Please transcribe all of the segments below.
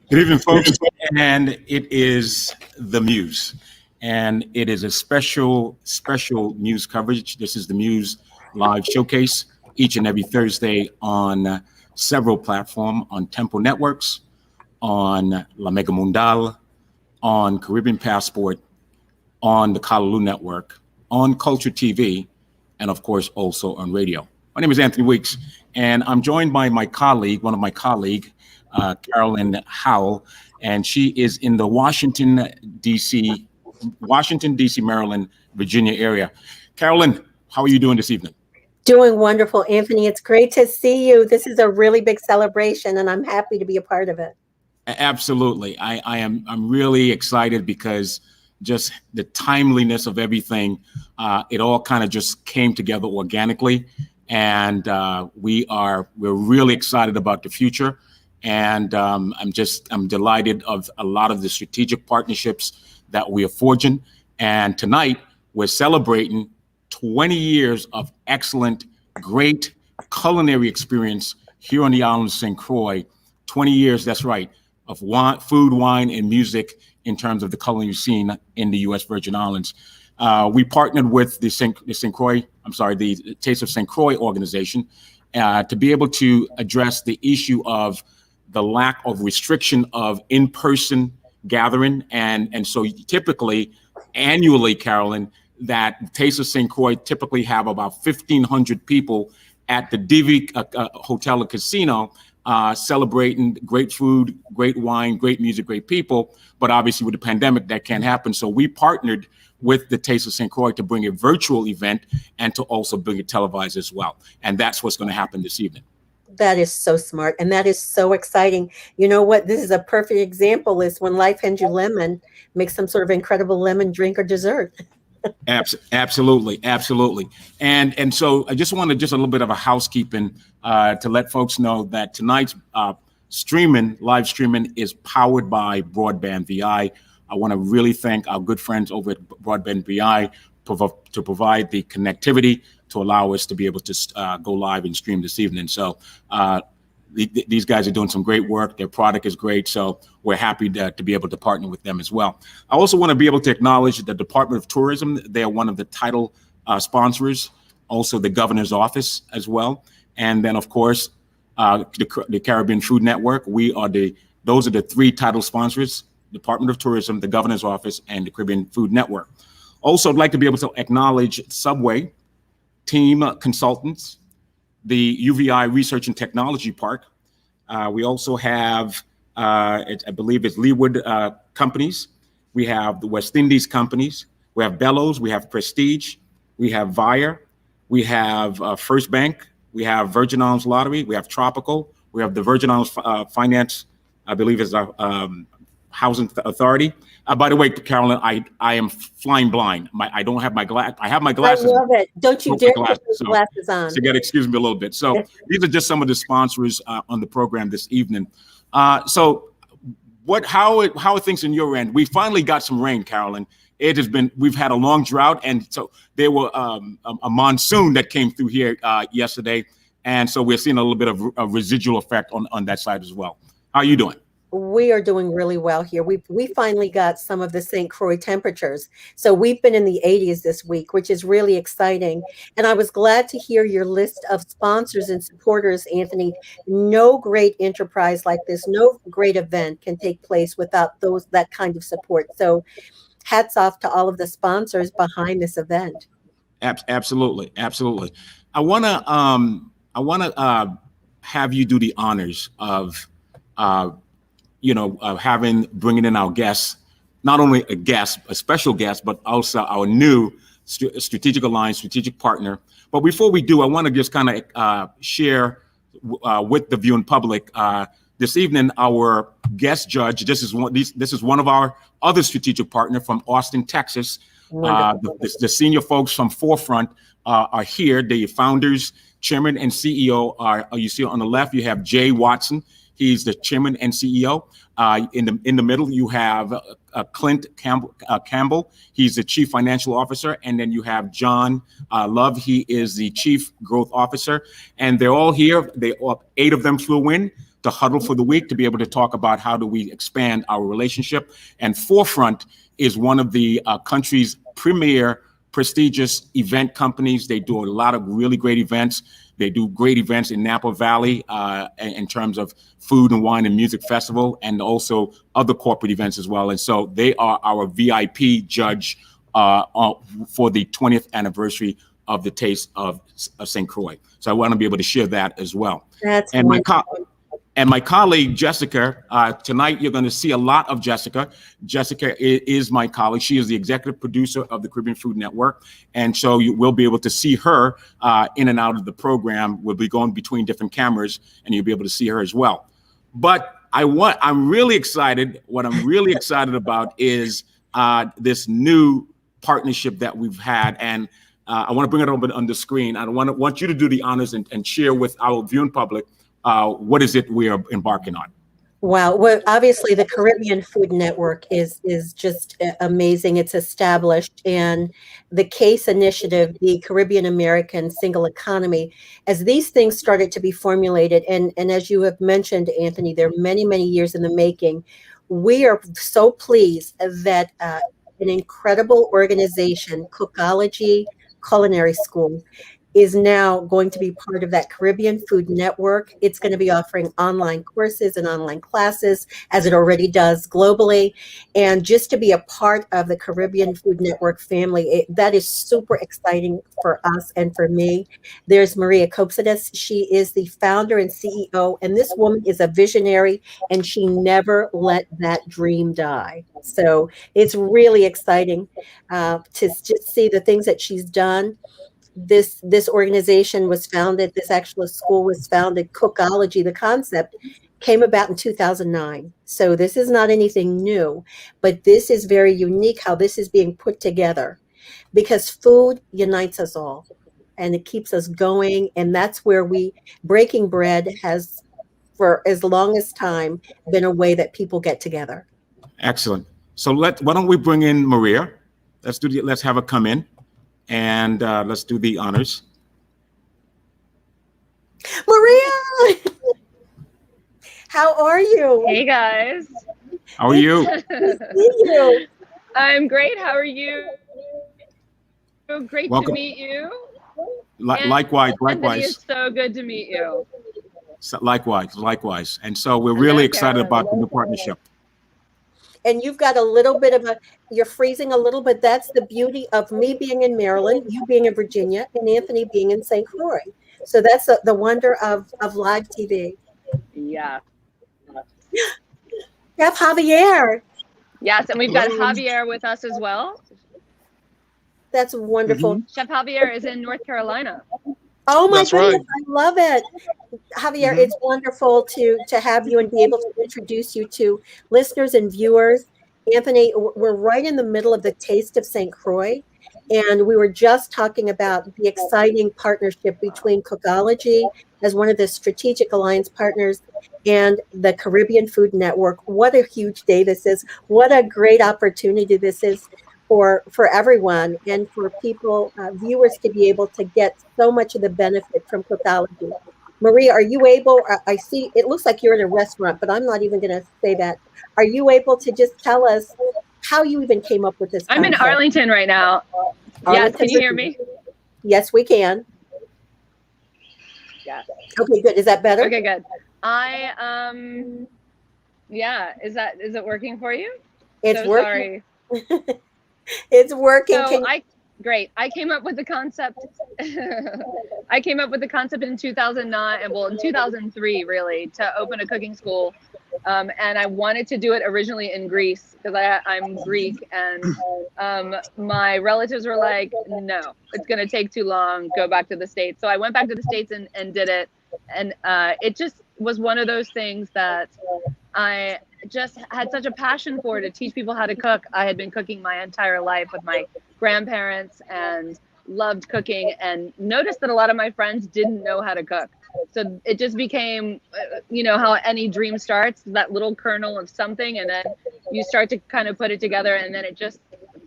Good evening, folks. And it is the Muse. And it is a special news coverage. This is the Muse live showcase each and every Thursday on several platforms, on Tempo Networks, on La Mega Mundal, on Caribbean Passport, on the Kalaloo Network, on Culture TV, and of course also on radio. My name is Anthony Weeks, and I'm joined by my colleague, one of my colleagues, Carolyn Howell, and she is in the Washington, D.C., Maryland, Virginia area. Carolyn, how are you doing this evening? Doing wonderful, Anthony. It's great to see you. This is a really big celebration, and I'm happy to be a part of it. Absolutely. I'm really excited because just the timeliness of everything, it all kind of just came together organically. And we're really excited about the future. And I'm delighted of a lot of the strategic partnerships that we are forging. And tonight we're celebrating 20 years of excellent, great culinary experience here on the island of St. Croix. 20 years, that's right, of food, wine, and music in terms of the culinary scene in the U.S. Virgin Islands. We partnered with the Taste of St. Croix organization to be able to address the issue of the lack of restriction of in-person gathering. And so typically, annually, Carolyn, that Taste of St. Croix typically have about 1,500 people at the Divi Hotel and Casino celebrating great food, great wine, great music, great people. But obviously with the pandemic, that can't happen. So we partnered with the Taste of St. Croix to bring a virtual event and to also bring it televised as well. And that's what's going to happen this evening. That is so smart. And that is so exciting. You know what? This is a perfect example is when life hands you lemon, make some sort of incredible lemon drink or dessert. Absolutely. And so I just wanted a little bit of a housekeeping to let folks know that tonight's live streaming is powered by Broadband VI. I want to really thank our good friends over at Broadband VI to provide the connectivity to allow us to be able to go live and stream this evening. So these guys are doing some great work. Their product is great. So we're happy to be able to partner with them as well. I also want to be able to acknowledge the Department of Tourism. They are one of the title sponsors, also the governor's office as well. And then, of course, the Caribbean Food Network. Those are the three title sponsors: Department of Tourism, the governor's office, and the Caribbean Food Network. Also, I'd like to be able to acknowledge Subway, Team Consultants, the UVI Research and Technology Park. We also have, I believe it's Leeward Companies. We have the West Indies Companies. We have Bellows. We have Prestige. We have Vire. We have First Bank. We have Virgin Islands Lottery. We have Tropical. We have the Virgin Islands Finance, I believe is our Housing Authority. By the way, Carolyn, I am flying blind. I don't have my glass. I have my glasses. I love it. Don't you dare put those glasses on. So you got to excuse me a little bit. So these are just some of the sponsors on the program this evening. So how are things on your end? We finally got some rain, Carolyn. We've had a long drought, and so there were a monsoon that came through here yesterday, and so we're seeing a little bit of a residual effect on that side as well. How are you doing? We are doing really well here. We finally got some of the St. Croix temperatures. So we've been in the 80s this week, which is really exciting. And I was glad to hear your list of sponsors and supporters, Anthony. No great enterprise like this, no great event can take place without that kind of support. So hats off to all of the sponsors behind this event. Absolutely. I want to have you do the honors of bringing in our guests, not only a special guest, but also our new strategic alliance, strategic partner. But before we do, I want to just kind of share with the viewing public this evening our guest judge. This is one of our other strategic partner from Austin, Texas. The senior folks from Forefront are here. The founders, chairman, and CEO are you see on the left. You have Jay Watson. He's the chairman and CEO. In the middle, you have Clint Campbell. He's the chief financial officer. And then you have John Love. He is the chief growth officer. And they're all here. 8 of them flew in. the huddle for the week to be able to talk about how do we expand our relationship. And Forefront is one of the country's premier prestigious event companies. They do a lot of really great events. They do great events in Napa Valley in terms of food and wine and music festival, and also other corporate events as well. And so they are our VIP judge for the 20th anniversary of the Taste of St. Croix. So I want to be able to share that as well. That's and wonderful. my colleague, Jessica, tonight you're going to see a lot of Jessica. Jessica is my colleague. She is the executive producer of the Caribbean Food Network. And so you will be able to see her in and out of the program. We'll be going between different cameras, and you'll be able to see her as well. But I'm really excited. What I'm really excited about is this new partnership that we've had. And I want to bring it over on the screen. I want you to do the honors and share with our viewing public what is it we are embarking on. Wow. Well, obviously the Caribbean Food Network is just amazing. It's established, and the CASE initiative, the Caribbean American Single Economy, as these things started to be formulated, and as you have mentioned, Anthony, they're many, many years in the making. We are so pleased that an incredible organization, Cookology Culinary School, is now going to be part of that Caribbean Food Network. It's going to be offering online courses and online classes, as it already does globally. And just to be a part of the Caribbean Food Network family, that is super exciting for us and for me. There's Maria Copsidas. She is the founder and CEO, and this woman is a visionary, and she never let that dream die. So it's really exciting to just see the things that she's done. This organization was founded, this actual school was founded, Cookology, the concept came about in 2009. So this is not anything new, but this is very unique how this is being put together, because food unites us all and it keeps us going. And that's where breaking bread has, for as long as time, been a way that people get together. Excellent. So why don't we bring in Maria? Let's have her come in. And let's do the honors. Maria, how are you? Hey guys. How are you? Nice to see you. I'm great. How are you? Great Welcome. to meet you. Likewise. Anthony, it's so good to meet you. So, likewise. And so we're really excited about the new partnership. And you've got a little bit of you're freezing a little bit. That's the beauty of me being in Maryland, you being in Virginia, and Anthony being in St. Croix. So that's the wonder of live TV. Yeah. Chef Javier. Yes, and we've got Javier with us as well. That's wonderful. Mm-hmm. Chef Javier is in North Carolina. Oh my That's goodness, right. I love it. Javier, it's wonderful to have you and be able to introduce you to listeners and viewers. Anthony, we're right in the middle of the Taste of St. Croix, and we were just talking about the exciting partnership between Cookology as one of the strategic alliance partners and the Caribbean Food Network. What a huge day this is. What a great opportunity this is for everyone, and for people, viewers, to be able to get so much of the benefit from Cookology. Maria, are you able, I see, it looks like you're in a restaurant, but I'm not even going to say that. Are you able to just tell us how you even came up with this I'm in concept? Arlington right now. Yes, can you hear me? Yes, we can. Yeah. Okay, good. Is that better? Okay, good. Yeah, is it working for you? It's so working. Sorry. It's working. So great. I came up with the concept. I came up with the concept in 2009, well, in 2003, really, to open a cooking school. And I wanted to do it originally in Greece because I'm Greek, and my relatives were like, no, it's going to take too long. Go back to the States. So I went back to the States and did it. And it just was one of those things that I just had such a passion for, to teach people how to cook. I had been cooking my entire life with my grandparents and loved cooking, and noticed that a lot of my friends didn't know how to cook. So it just became, how any dream starts, that little kernel of something, and then you start to kind of put it together, and then it just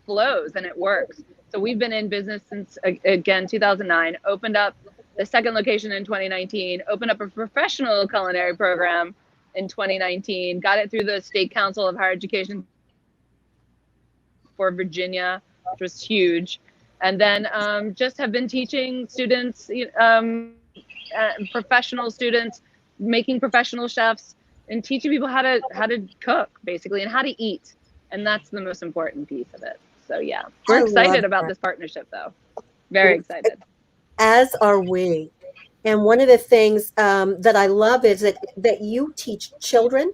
flows and it works. So we've been in business since, again, 2009, opened up the second location in 2019, opened up a professional culinary program in 2019. Got it through the State Council of Higher Education for Virginia, which was huge. And then just have been teaching students, professional students, making professional chefs, and teaching people how to cook, basically, and how to eat. And that's the most important piece of it. So yeah, we're excited about this partnership, though. Very excited. As are we. And one of the things that I love is that you teach children,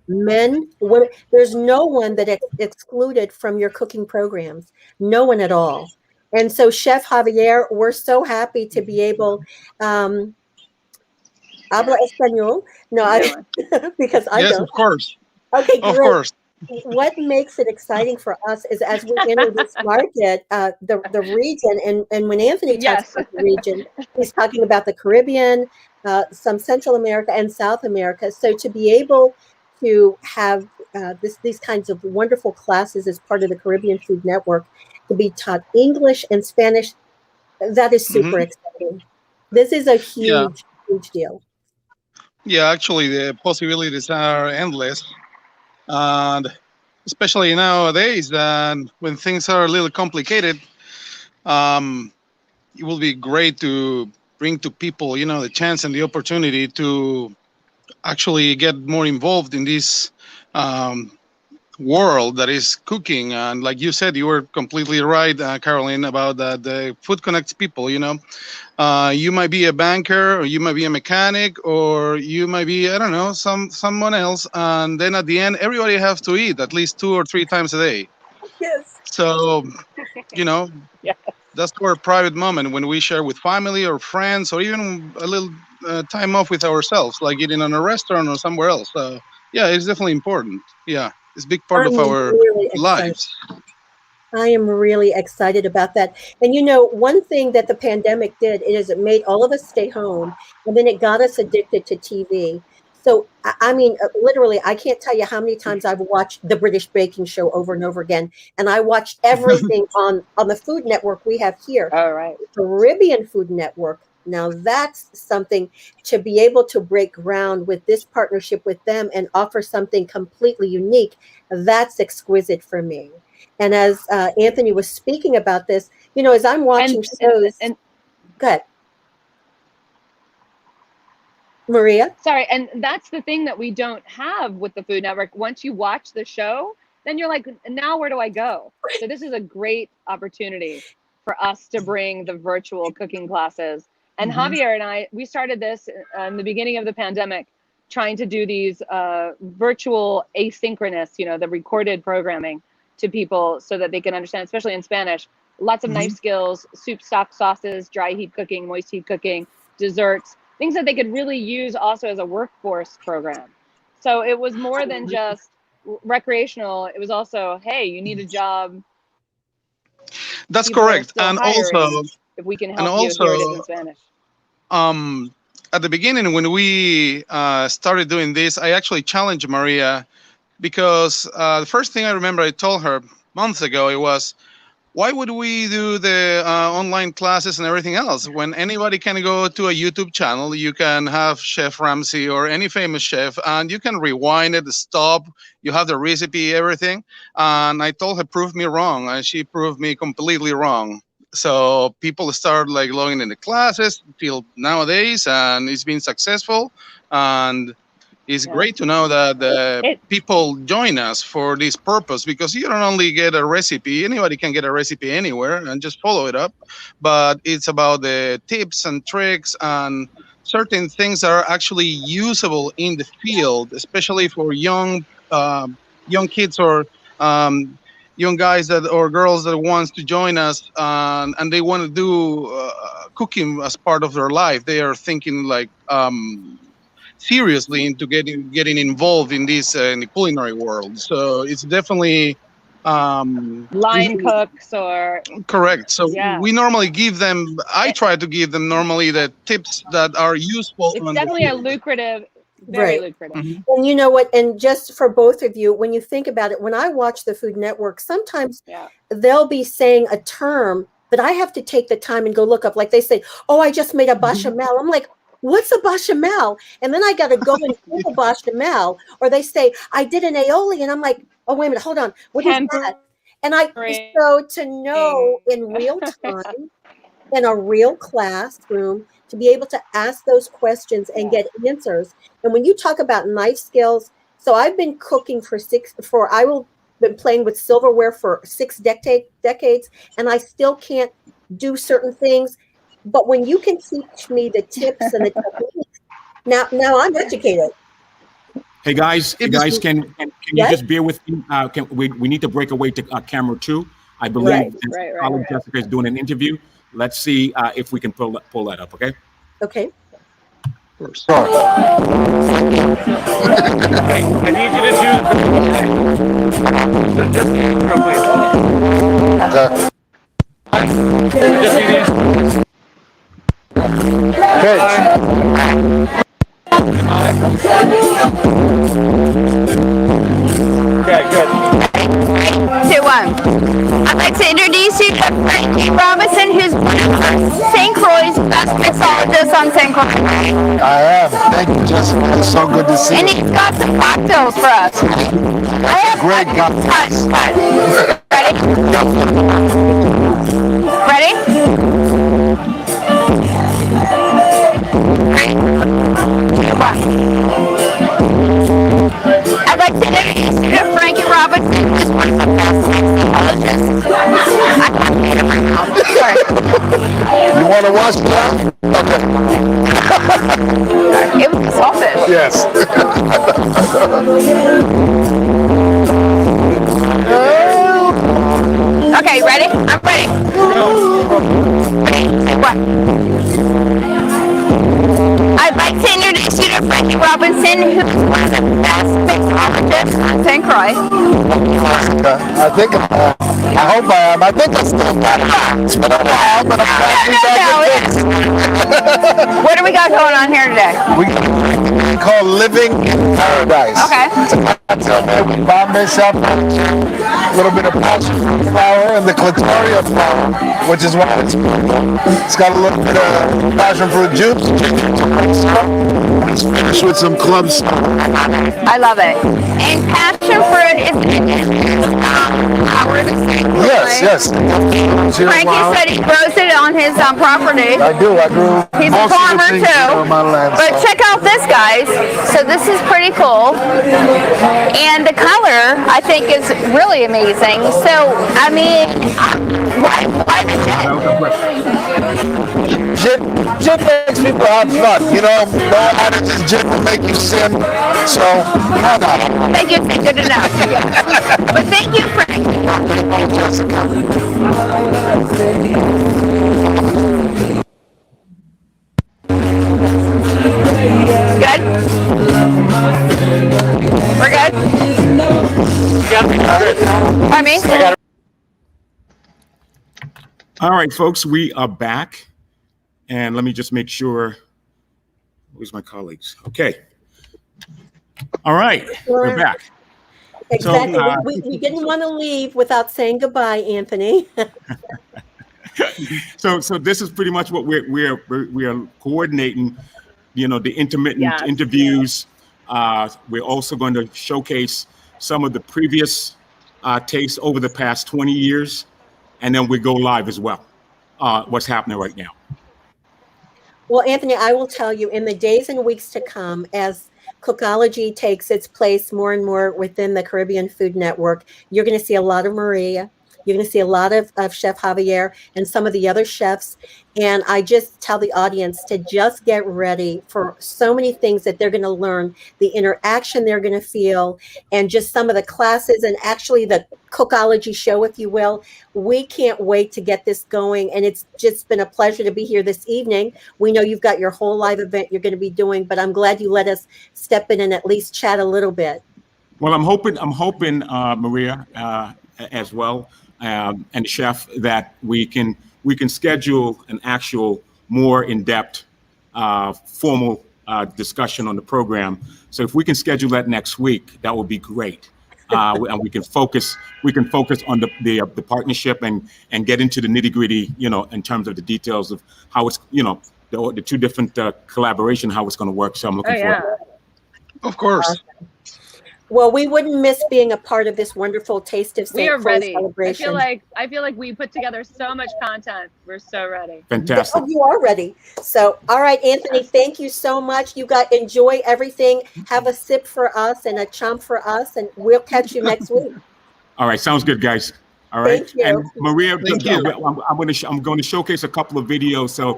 men, women. There's no one that excluded from your cooking programs. No one at all. And so, Chef Javier, we're so happy to be able. Habla español? No, because I yes, don't. Of course. Okay, great. Of course. What makes it exciting for us is as we enter this market, the region, and when Anthony talks about the region, he's talking about the Caribbean, some Central America and South America. So to be able to have these kinds of wonderful classes as part of the Caribbean Food Network, to be taught English and Spanish, that is super exciting. This is a huge deal. Yeah, actually, the possibilities are endless. And especially nowadays, when things are a little complicated, it will be great to bring to people, the chance and the opportunity to actually get more involved in this world that is cooking. And like you said, you were completely right, Caroline, about that. The food connects people. You might be a banker, or you might be a mechanic, or you might be, I don't know, someone else. And then at the end, everybody has to eat at least 2 or 3 times a day. Yes. So, that's our private moment when we share with family or friends, or even a little time off with ourselves, like eating in a restaurant or somewhere else. So, yeah, it's definitely important. Yeah, it's a big part of our lives. I am really excited about that. And one thing that the pandemic did is it made all of us stay home, and then it got us addicted to TV. So, I mean, literally, I can't tell you how many times I've watched the British Baking Show over and over again. And I watched everything on the Food Network we have here. All right. Caribbean Food Network. Now that's something to be able to break ground with this partnership with them and offer something completely unique. That's exquisite for me. And as Anthony was speaking about this, as I'm watching shows, go ahead, Maria. Sorry, and that's the thing that we don't have with the Food Network. Once you watch the show, then you're like, now where do I go? So this is a great opportunity for us to bring the virtual cooking classes. And Javier and I, we started this in the beginning of the pandemic, trying to do these virtual asynchronous, the recorded programming to people so that they can understand, especially in Spanish, lots of knife skills, soup, stock, sauces, dry heat cooking, moist heat cooking, desserts, things that they could really use also as a workforce program. So it was more than just recreational. It was also, hey, you need a job. That's correct. And hiring, also, if we can help you, here it is in Spanish. At the beginning, when we started doing this, I actually challenged Maria, because the first thing I remember I told her months ago, it was, why would we do the online classes and everything else when anybody can go to a YouTube channel? You can have Chef Ramsay or any famous chef, and you can rewind it, stop, you have the recipe, everything. And I told her, prove me wrong, and she proved me completely wrong. So people start logging in the classes till nowadays, and it's been successful. And it's great to know that people join us for this purpose, because you don't only get a recipe, anybody can get a recipe anywhere and just follow it up, but it's about the tips and tricks and certain things that are actually usable in the field, especially for young kids or young guys or girls that wants to join us, and they want to do cooking as part of their life. They are thinking seriously into getting involved in this in the culinary world. So it's definitely line cooks or correct. So we normally give them, I try to give them normally the tips that are useful. It's definitely a lucrative, very lucrative. And you know what, and just for both of you, when you think about it, when I watch the Food Network, sometimes they'll be saying a term, but I have to take the time and go look up. Like they say, oh, I just made a bechamel. I'm like, what's a bechamel? And then I got to go and Google bechamel, or they say, I did an aioli. And I'm like, oh, wait a minute, hold on. What is that? And so to know in real time, in a real classroom, to be able to ask those questions and get answers. And when you talk about knife skills, so I've been cooking been playing with silverware for 6 decades, and I still can't do certain things. But when you can teach me the tips and the techniques, now I'm educated. Hey guys, can you just bear with me? We need to break away to camera 2. I believe Right. Jessica is doing an interview. Let's see if we can pull that up. Okay. Okay. Start. I need you to Okay, good. 2, 1. I'd like to introduce you to Frankie Robinson, who's St. Croix's best mixologist on St. Croix. I am. Thank you, Jessica. It's so good to see you. And he's got some cocktails for us. I have great cocktails. I'd like to introduce you to Frankie Robinson, who's one of the best mixologists. I can't get it right now. Sorry. You want to wash it down? Okay. It was saltfish. Yes. Okay, ready? I'm ready. What? I'd like to introduce you to Frankie Robinson, who's one of the best mixologists on St. Croix. I think, I hope I am. I think I still got it. It's been a while, but I'm glad we got it. What do we got going on here today? We call Living in Paradise. Okay. It's a cocktail made with Bombay saffron, a little bit of passion fruit flower, and the clitoria flower, which is why it's got a little bit of passion fruit juice. It's finished with some club stuff. I love it. And passion fruit is flower the same way. Yes. Frankie said he grows it on his property. I do. I grew. He's a farmer too. But check out this, guys. So this is pretty cool. And the color, I think, is really amazing. So, I mean, why the Gin makes people have fun. You know, no additives. Gin will make you sin. So, why not? Thank you. Good enough. But thank you, Frank. Good? We're good? Pardon me? All right, folks, we are back. And let me just make sure. Where's my colleagues? Okay. All right, we're back. Exactly. So, we didn't want to leave without saying goodbye, Anthony. So this is pretty much what we are coordinating, you know, the intermittent interviews. We're also going to showcase some of the previous tastes over the past 20 years, and then we go live as well. What's happening right now? Well, Anthony, I will tell you, in the days and weeks to come, as Cookology takes its place more and more within the Caribbean Food Network, you're going to see a lot of Maria. You're going to see a lot of Chef Javier and some of the other chefs. And I just tell the audience to just get ready for so many things that they're going to learn, the interaction they're going to feel, and just some of the classes and actually the Cookology show, if you will. We can't wait to get this going. And it's just been a pleasure to be here this evening. We know you've got your whole live event you're going to be doing, but I'm glad you let us step in and at least chat a little bit. Well, I'm hoping, Maria, as well, and Chef, that we can schedule an actual more in-depth formal discussion on the program. So if we can schedule that next week, that would be great. And we can focus on the partnership and get into the nitty-gritty, you know, in terms of the details of how it's, you know, the two different collaboration, how it's going to work. So I'm looking forward to it. Of course. Well, we wouldn't miss being a part of this wonderful Taste of We St. are Croix ready. celebration. I feel like we put together so much content. We're so ready. Fantastic. Oh, you are ready. So, all right, Anthony, thank you so much. You got enjoy everything. Have a sip for us and a chump for us, and we'll catch you next week. All right, sounds good, guys. All right, Thank you. and Maria, Thank you. I'm going to showcase a couple of videos, so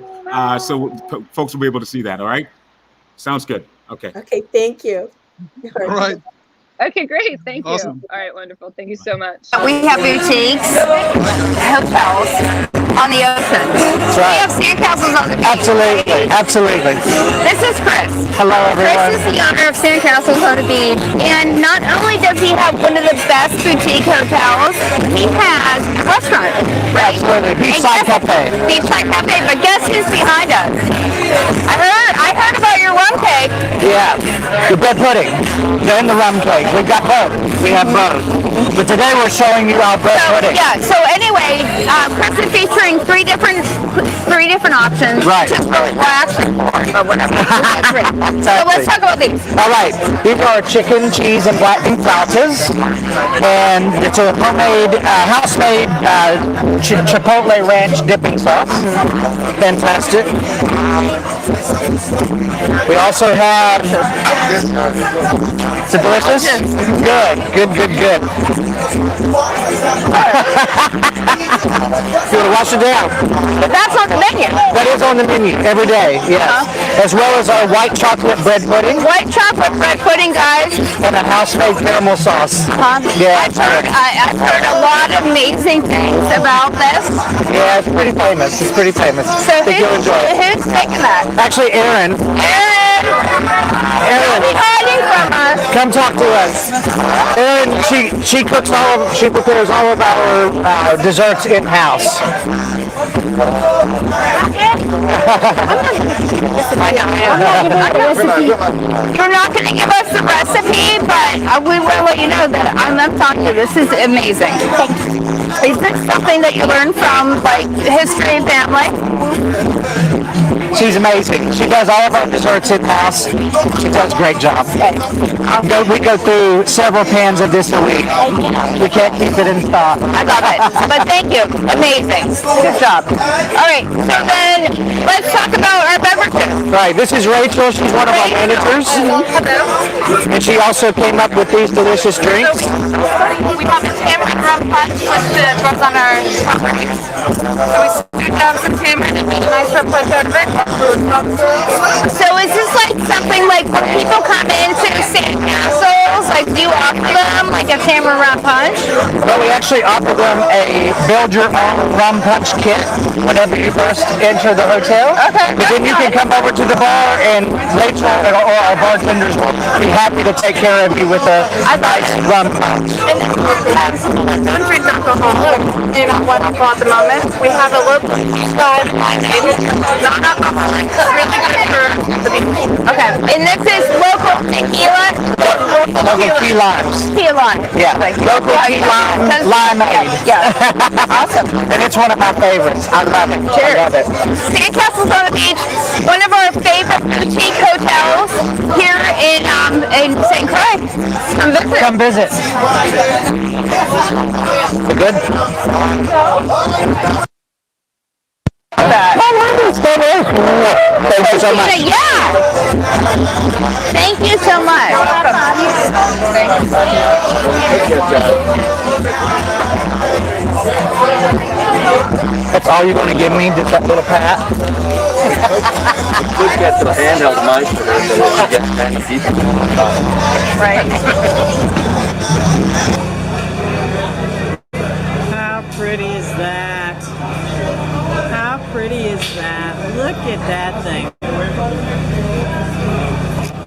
folks will be able to see that. All right, sounds good. Okay. Okay, thank you. All right. Okay, great. Thank you. Awesome. All right, wonderful. Thank you so much. We have boutiques, hotels on the ocean. That's right. We have sandcastles on the beach. Absolutely, absolutely. This is Chris. Hello, everyone. Chris is the owner of Sandcastles on the Beach, and not only does he have one of the best boutique hotels, he has a restaurant. Right? Absolutely. Beachside Cafe. Beachside Cafe, but guess who's behind us? I heard about your rum cake. Yeah, the bread pudding and the rum cake. We've got both. We have both. But today we're showing you our bread pudding. Yeah. So anyway, Chris is featuring three different options. Right. Just for actually four, or whatever. So let's talk about these. All right, these are chicken, cheese, and black bean flautas, and it's a homemade, house-made Chipotle ranch dipping sauce. Fantastic. We also have. Is it delicious? Good. You want to wash it down? That's on the menu. That is on the menu every day, yes. As well as our white chocolate bread pudding White chocolate bread pudding, guys. and a house-made caramel sauce. Yeah, I've heard a lot of amazing things about this. yeah, it's pretty famous. It's pretty famous. So I think you'll enjoy it. who's making that? Actually, Erin, Don't be hiding from us. come talk to us. Erin, she cooks she prepares all of our desserts in house. You're not going to give us the recipe, but we will let you know that I'm telling you, this is amazing. Is this something that you learned from, like, history and family? She's amazing. She does all of our desserts in house. She does a great job. We go through several pans of this a week. We can't keep it in stock. I love it. But thank you. Amazing. Good job. All right. So then let's talk about our beverages. Right, this is Rachel. She's one of our managers. Hello. And she also came up with these delicious drinks. We have a tamarind rum punch with the drugs on our property. So we scooped out some tamarind and made a nice rum punch out of it. So is this like something like when people come into Sandcastles, like do you offer them like a tamarind rum punch? Well, we actually offer them a build your own rum punch kit whenever you first enter the hotel. Okay. But then you can come over to the bar and Rachel or our bartenders will be happy to take care of you with a nice rum punch. And don't drink alcohol in wonderful at the moment. We have a local style. It's not alcoholic. It's really good for the people. Okay. And this is local tequila. Local key limes. Key lime. Yeah, local key lime, limeade. Yeah. Awesome. And it's one of my favorites. I love it. Cheers. I love it. Sandcastles on the Beach, one of our favorite boutique hotels here in St. Croix. Come visit. Come visit. You good? Thank you so much. Yeah. Thank you so much. That's all you're going to give me? Just that little pat? Just get the handheld mic for this so that you get many people. Right. How pretty is that? How pretty is that? Look at that thing.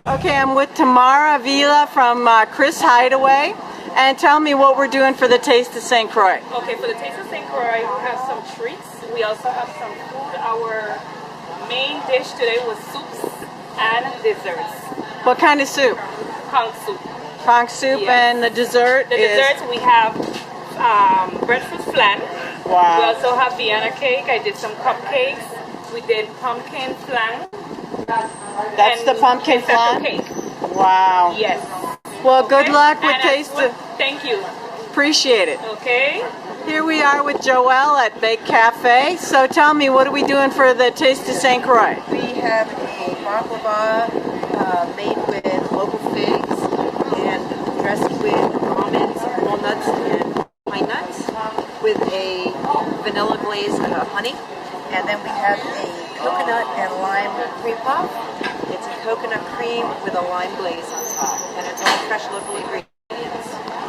Okay, I'm with Tamara Avila from Chris Hideaway. And tell me what we're doing for the Taste of St. Croix. Okay, for the Taste of St. Croix, we have some treats. We also have some food. Our main dish today was soups and desserts. What kind of soup? Conch soup. Conch soup, Yes. and the dessert The is... desserts, we have breadfruit flan. We Wow. also have Vienna cake. I did some cupcakes. We did pumpkin flan. That's the pumpkin flan? Cake. Wow. Yes. Well, good Okay? luck with And Taste of... Thank you. Appreciate it. Okay. Here we are with Joelle at Bake Cafe. So tell me, what are we doing for the Taste of St. Croix? We have a baklava made with local figs and dressed with almonds, walnuts, and pine nuts with a vanilla glaze and honey. And then we have a coconut and lime cream puff. It's a coconut cream with a lime glaze on top. And it's all fresh local ingredients.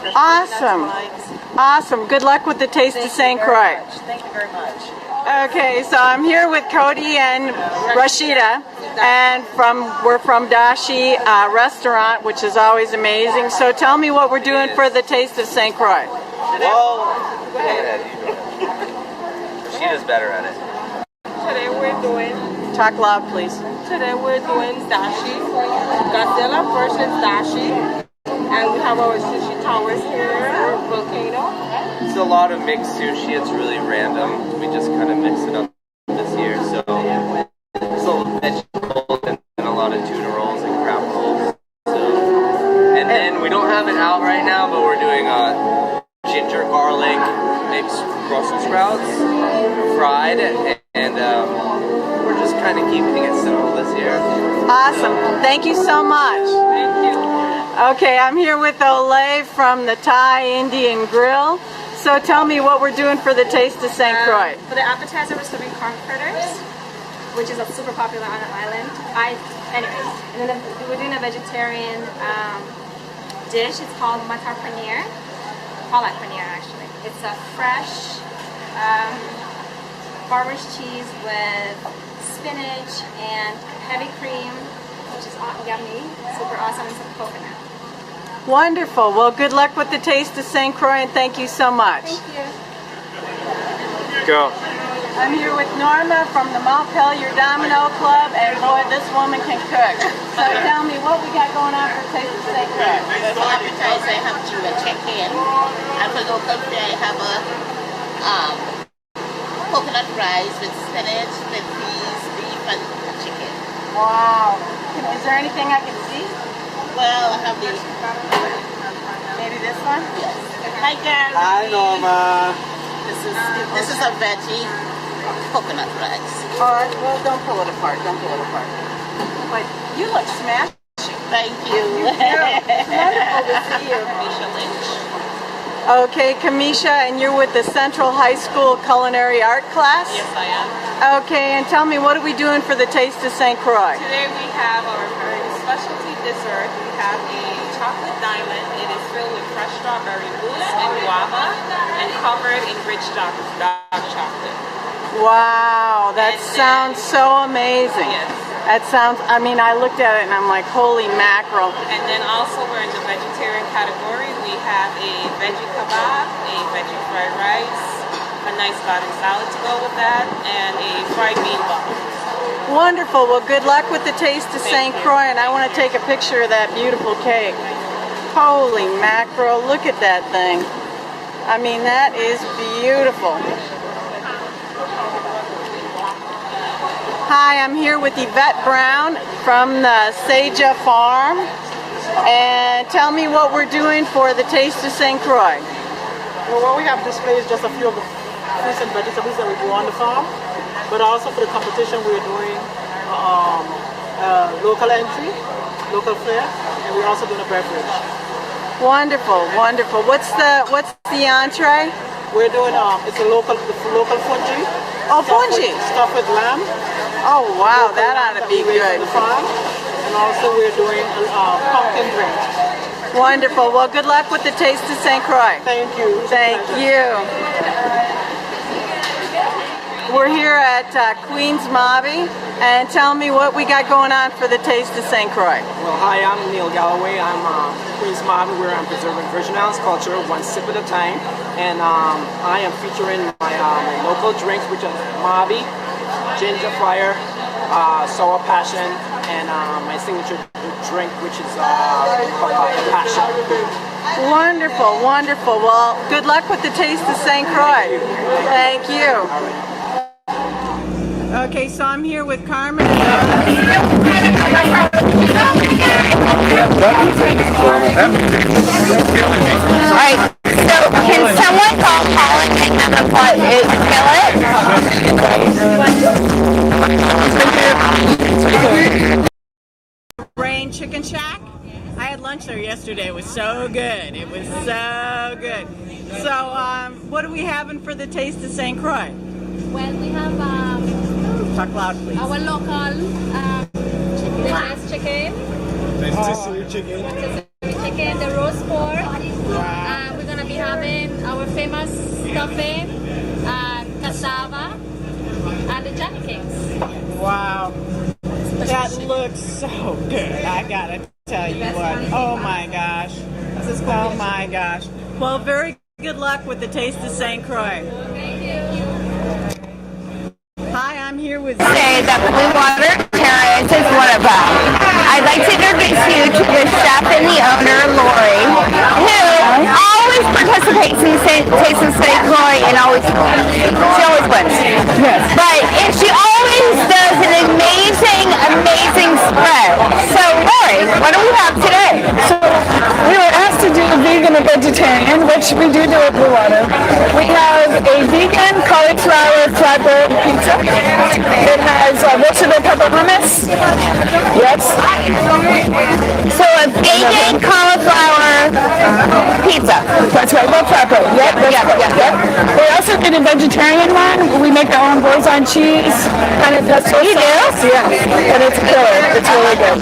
Fresh Awesome. coconuts, limes. Awesome. Good luck with the Taste of St. Croix. Thank you very much. Okay, so I'm here with Cody and Rashida, and we're from Dashi Restaurant, which is always amazing. So tell me what we're doing for the Taste of St. Croix. Well, Rashida's better at it. Today we're doing Talk loud, please. Today we're doing dashi, Godzilla versus dashi, and we have our sushi towers here, volcano. It's a lot of mixed sushi. It's really random. We just kind of mix it up this year. So there's a lot of vegetables and a lot of tuna rolls and crab rolls. So, and then we don't have it out right now, but we're doing ginger garlic mixed Brussels sprouts, fried, and we're just kind of keeping it simple this year. Awesome. Thank you so much. Thank you. Okay, I'm here with Olay from the Thai Indian Grill. So tell me what we're doing for the Taste of St. Croix. For the appetizer, we're serving corn fritters, which is super popular on the island. Anyways, and then we're doing a vegetarian dish. It's called matar paneer. Palak paneer, actually. It's a fresh farmer's cheese with spinach and heavy cream, which is yummy, super awesome, and some coconut. Wonderful. Well, good luck with the Taste of St. Croix, and thank you so much. Thank you. Go. I'm here with Norma from the Mount Pelier Domino Club, and boy, this woman can cook. So tell me what we got going on for Taste of St. Croix. For appetizer, I have to check in. And for local fare, I have a coconut fries with spinach, with peas, beef, and chicken. Wow. Is there anything I can see? Well, I have the... Maybe this one? Yes. Hi, Gary. Hi, Norma. This is a veggie coconut fries. All right. Well, don't pull it apart. Don't pull it apart. But you look smashing. Thank you. It's wonderful to see you. Misha Lynch. Okay, Kamisha, and you're with the Central High School Culinary Art class? Yes, I am. Okay, and tell me, what are we doing for the Taste of St. Croix? Today we have our very specialty dessert. We have a chocolate diamond. It is filled with fresh strawberry mousse and guava and covered in rich dark chocolate. Wow, that sounds so amazing. Yes. That sounds, I mean, I looked at it and I'm like, holy mackerel. And then also we're in the vegetarian category. We have a veggie kebab, a veggie fried rice, a nice garden salad to go with that, and a fried bean ball. Wonderful. Well, good luck with the Taste of St. Croix, and I want to take a picture of that beautiful cake. Holy mackerel, look at that thing. I mean, that is beautiful. Hi, I'm here with Yvette Brown from the Seja Farm. And tell me what we're doing for the Taste of St. Croix. Well, what we have displayed is just a few of the fruits and vegetables that we grow on the farm. But also for the competition, we're doing local entry, local fare, and we're also doing a beverage. Wonderful, wonderful. What's the entree? We're doing it's a local fungi. Oh, fungi. Stuffed with lamb. Oh wow, that ought to be good. On the farm. And also we're doing pumpkin drink. Wonderful. Well, good luck with the Taste of St. Croix. Thank you. Thank you. We're here at Queen's Mobby, and tell me what we got going on for the Taste of St. Croix. Well, hi, I'm Neil Galloway. I'm Queen's Mobby. We're on preserving Virgin Islands culture, one sip at a time. And I am featuring my local drinks, which are Mobby, Ginger Fire, Sour Passion, and my signature drink, which is Papaya Passion. Wonderful, wonderful. Well, good luck with the Taste of St. Croix. Thank you. Okay, so I'm here with Carmen. Alright, so can someone call Colin and have a Rain Chicken Shack. I had lunch there yesterday. It was so good. It was so good. So, what are we having for the Taste of St. Croix? Well, we have Talk loud, please. our local delicious chicken, Rotisserie chicken. the roast pork. We're gonna be having our famous stuffing, cassava, and the Johnny Cakes. Wow. That looks so good. I gotta tell you what. Oh my gosh. Oh my gosh. Well, very good luck with the Taste of St. Croix. Thank you. Hi, I'm here with say that Blue Water Terrace is one of them. I'd like to introduce you to the chef and the owner, Lori, who always participates in Taste of St. Croix and she always wins. Yes. But she always does an amazing spread. So Lori, what do we have today? So we were asked to do vegan and vegetarian, which we do at Blue Water. We have a vegan cauliflower flatbread pizza. It has roasted red pepper hummus. Yes. So a vegan cauliflower pizza. That's right, no flatbread. Yep, yep. We also did a vegetarian one. We make our own boursin cheese and a pesto You do? sauce. Yeah, and it's killer. It's really good.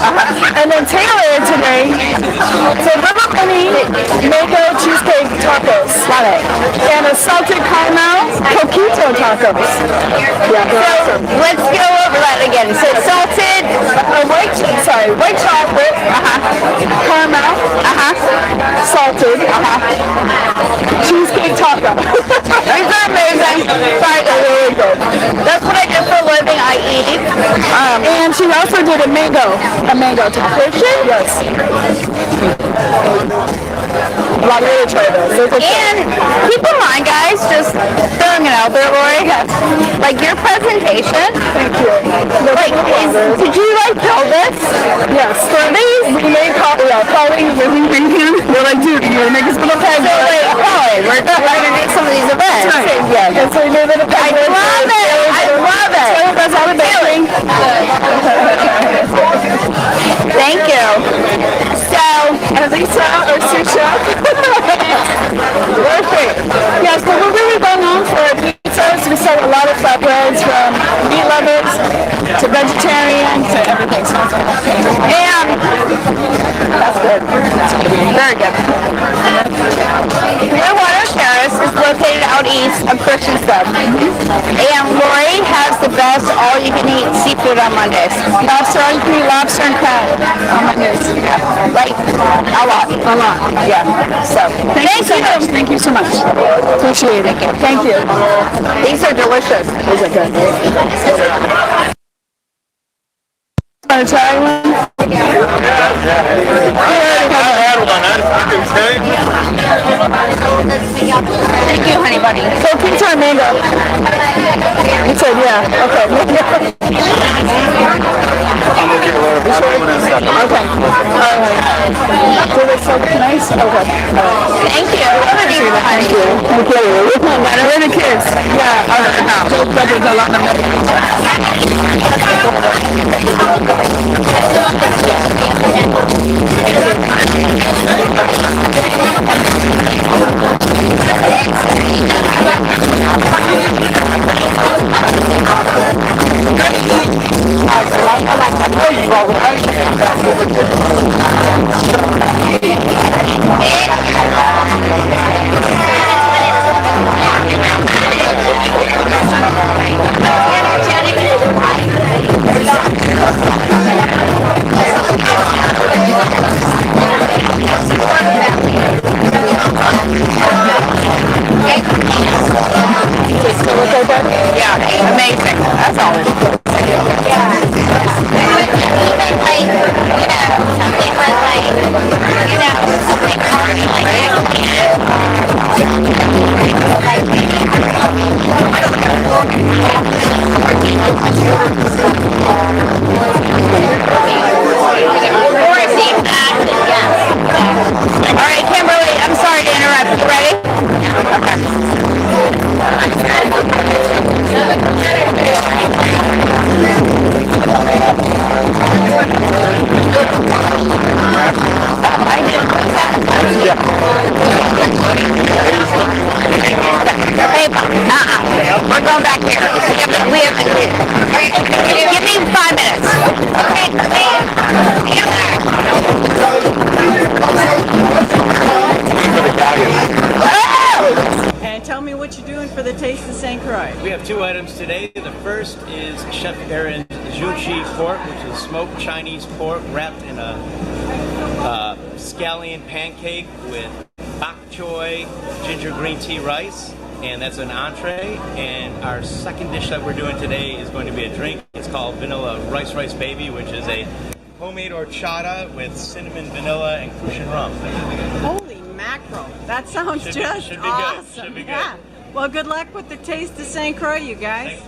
And then Taylor today, so little mini mango cheesecake tacos. Love it. And a salted caramel coquito tacos. Yeah, So let's go over that again. So salted, white chocolate, caramel, salted, cheesecake taco. these are amazing. They're really good. That's what I do for a living. I eat. And she also did a mango taco. Yes. Well, I'm going to try those. And keep in mind, guys, just throwing it out there, Lori, like your presentation. Thank you. Like, did you build this? Yes. For these, we made Colleen really thinking. They're like, dude, you want to make us a little peg? So, we're going to do some of these events. Right. Yeah. And so we made a little peg. I love it. That's how we're doing. Thank you. So, Lisa, our sous chef. Perfect. Yes, but we're really well known for our pizzas. We sell a lot of flatbreads from meat lovers to vegetarian to everything. and that's good. Very good. Blue Water Terrace is located out east of Christiansburg. And Lori has the best all-you-can-eat seafood on Mondays. All-you-can-eat lobster and crab on Mondays. Like, a lot. Yeah. So, Thank you so much. Appreciate it. Thank you. These are delicious. These are good. Want to try one? Thank you, honey bunny. So pizza or mango? You said yeah. Okay. Okay. All right. So it's like nice. Okay. Thank you. Thank you. Thank you. We're the kids. Yeah. All right. Those brothers are a lot Yeah, amazing. All right, Kimberly, I'm sorry to interrupt. You ready? We're going back here. Give me 5 minutes. And tell me what you're doing for the Taste of St. Croix. We have 2 items today. The first is Chef Aaron's Juchi pork, which is smoked Chinese pork wrapped in a scallion pancake with bok choy, ginger green tea rice, and that's an entree. And our second dish that we're doing today is going to be a drink. It's called Vanilla Rice Baby, which is a homemade horchata with cinnamon, vanilla, and crucian rum. Holy mackerel. That sounds Should just be good. awesome. Should be good. Yeah. Well, good luck with the Taste of St. Croix, you guys.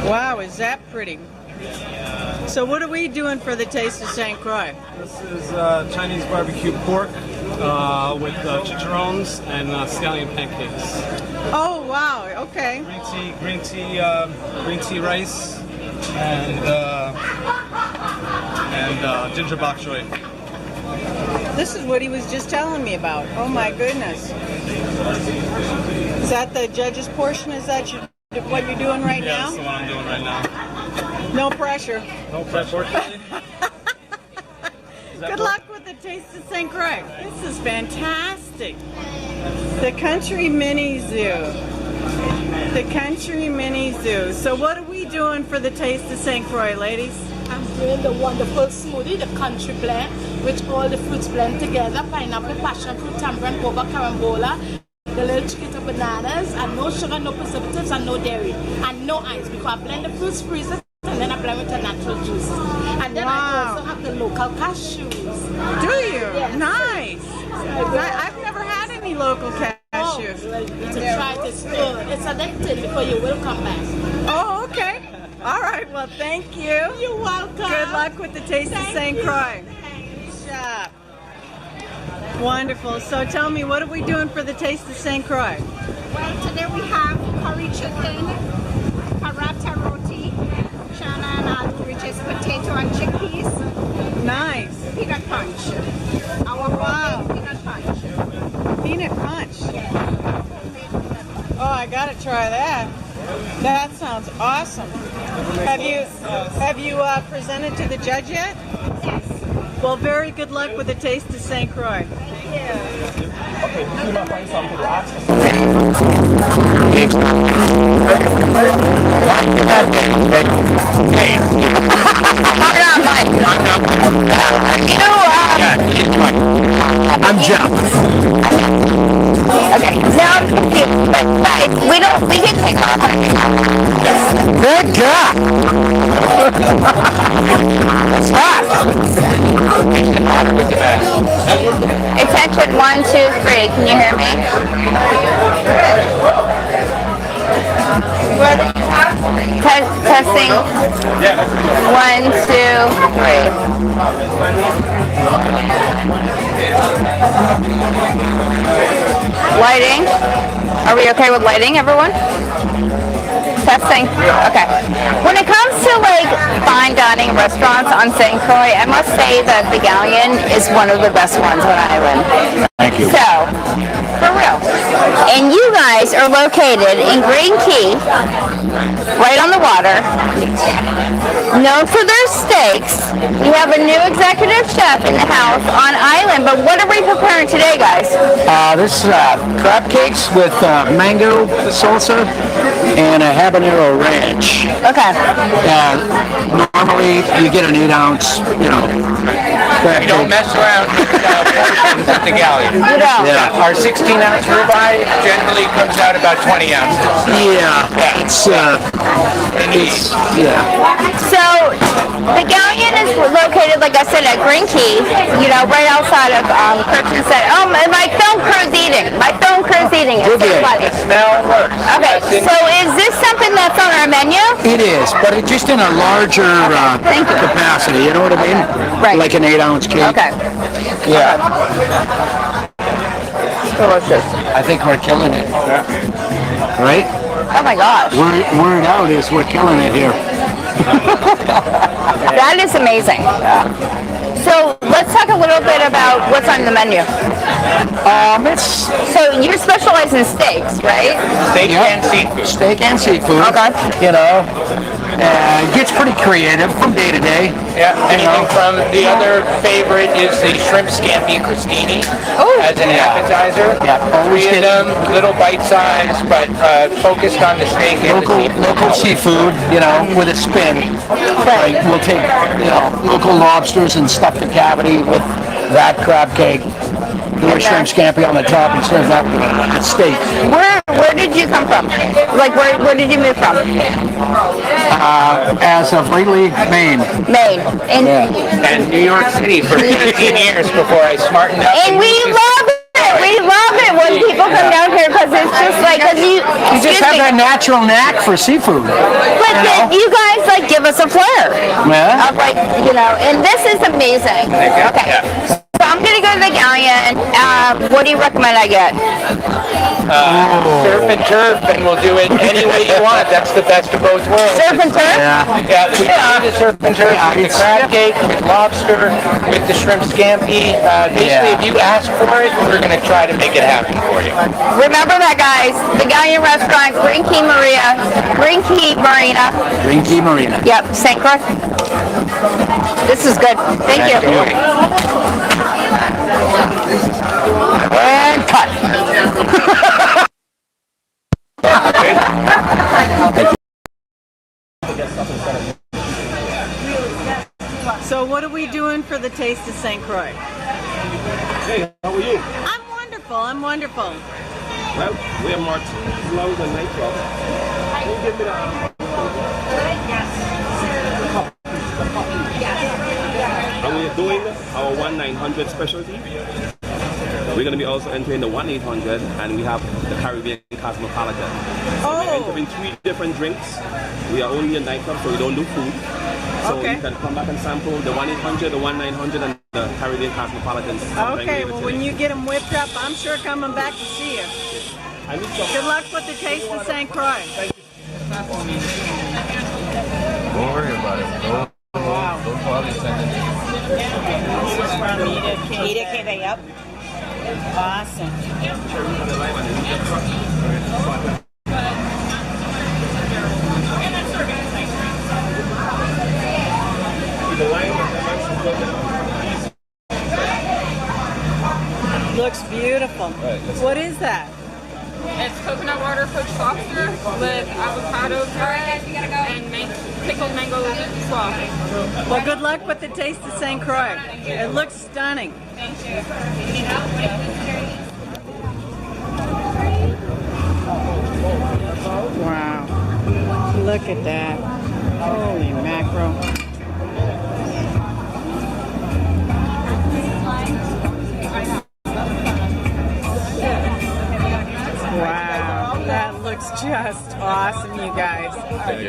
Wow, is that pretty? So what are we doing for the Taste of St. Croix? This is Chinese barbecue pork with chicharrones and scallion pancakes. Oh, wow. Okay. Green tea rice and ginger bok choy. This is what he was just telling me about. Oh my goodness. Is that the judge's portion? Is that what you're doing right now? Yeah, that's what I'm doing right now. No pressure. No pressure. Good luck with the Taste of St. Croix. This is fantastic. The Country Mini Zoo. The Country Mini Zoo. So what are we doing for the Taste of St. Croix, ladies? I'm doing the wonderful smoothie, the country blend, which all the fruits blend together. Pineapple, passion fruit, tamarind, guava, carambola, the little chiquita bananas, and no sugar, no preservatives, and no dairy, and no ice, because I blend the fruits, freeze it, and then I blend with the natural juice. And then I also have the local cashews. Do you? Yes. Nice. I've never had any local cashews. Oh, well, to try it, it's good. It's addictive before you will come back. Oh, okay. All right. Well, thank you. You're welcome. Good luck with the Taste of St. Croix. Good job. Wonderful. So tell me, what are we doing for the Taste of St. Croix? Well, today we have curry chicken, paratha roti, chana and aloo, which is potato and chickpeas. Nice. Peanut punch. Our homemade peanut punch. Peanut punch. Oh, I gotta try that. That sounds awesome. Have you presented to the judge yet? Yes. Well, very good luck with the Taste of St. Croix. I'm Jeff. Okay, now I'm confused, but guys, we can take off. Good God. Stop. Attention, 1, 2, 3. Can you hear me? Testing. 1, 2, 3. Lighting. Are we okay with lighting, everyone? Testing. Okay. When it comes to like fine dining restaurants on St. Croix, I must say that the Galleon is one of the best ones on Island. Thank you. So, for real. And you guys are located in Green Key, right on the water. Known for their steaks. We have a new executive chef in the house on Island, but what are we preparing today, guys? This is crab cakes with mango salsa and a habanero ranch. Okay. Normally you get an 8-ounce, crab You don't cake. mess around with portions at the Galleon. You don't. Yeah. Our 16-ounce ribeye generally comes out about 20 ounces. Yeah. It's yeah. So, The Galleon is located, like I said, at Green Key, you know, right outside of Kirkton Center. Oh, my film crew's eating. My film crew's eating. It's so funny. It smells works. Okay, so is this something that's on our menu? It is, but it's just in a larger capacity. You know what I mean? Right. Like an 8-ounce cake. Okay. Yeah. Delicious. I think we're killing it. Right? Oh my gosh. Word out is we're killing it here. That is amazing. So let's talk a little bit about what's on the menu. So you specialize in steaks, right? Steak and seafood. Steak and seafood. Okay. You know, it gets pretty creative from day to day. Yeah, anything from the other favorite is the shrimp scampi crostini as an appetizer. Yeah, always Three of them, little bite size, but focused on the steak and the seafood. Local seafood, you know, with a spin. Like we'll take, you know, local lobsters and stuff the cavity with that crab cake. Do a shrimp scampi on the top and serve that with a steak. Where did you come from? Like where did you move from? As of lately, Maine. Maine. And New York City for 15 years before I smartened up. And we love it. We love it when people come down here because it's just like, you just have that natural knack for seafood. But then you guys like give us a flair. Yeah. Of like, you know, and this is amazing. Okay. So I'm gonna go to the Galleon. What do you recommend I get? Surf and turf, and we'll do it any way you want. That's the best of both worlds. Surf and turf? Yeah, we do the surf and turf with the crab cake, with lobster, with the shrimp scampi. Basically, if you ask for it, we're going to try to make it happen for you. Remember that, guys. The Galleon Restaurant, Green Key Marina. Green Key Marina. Yep, St. Croix. This is good. Thank you. And cut. So what are we doing for the Taste of St. Croix? Hey, how are you? I'm wonderful. I'm wonderful. Well, we have martinis, lounge, and nightclub. Can you give me that? And we're doing our 1-900 specialty. We're going to be also entering the 1-800, and we have the Caribbean Cosmopolitan. So we're entering 3 different drinks. We are only a nightclub, so we don't do food. So you can come back and sample the 1-800, the 1-900, and the Caribbean Cosmopolitan. Okay, well when you get them whipped up, I'm sure coming back to see you. Good luck with the Taste of St. Croix. Don't worry about it. Don't bother sending it. This is from Ida Kebe up. Awesome. Looks beautiful. What is that? It's coconut water poached lobster with avocado bread and pickled mango sauce. Well, good luck with the Taste of St. Croix. It looks stunning. Thank you. Wow. Look at that. Holy mackerel. Wow, that looks just awesome, you guys.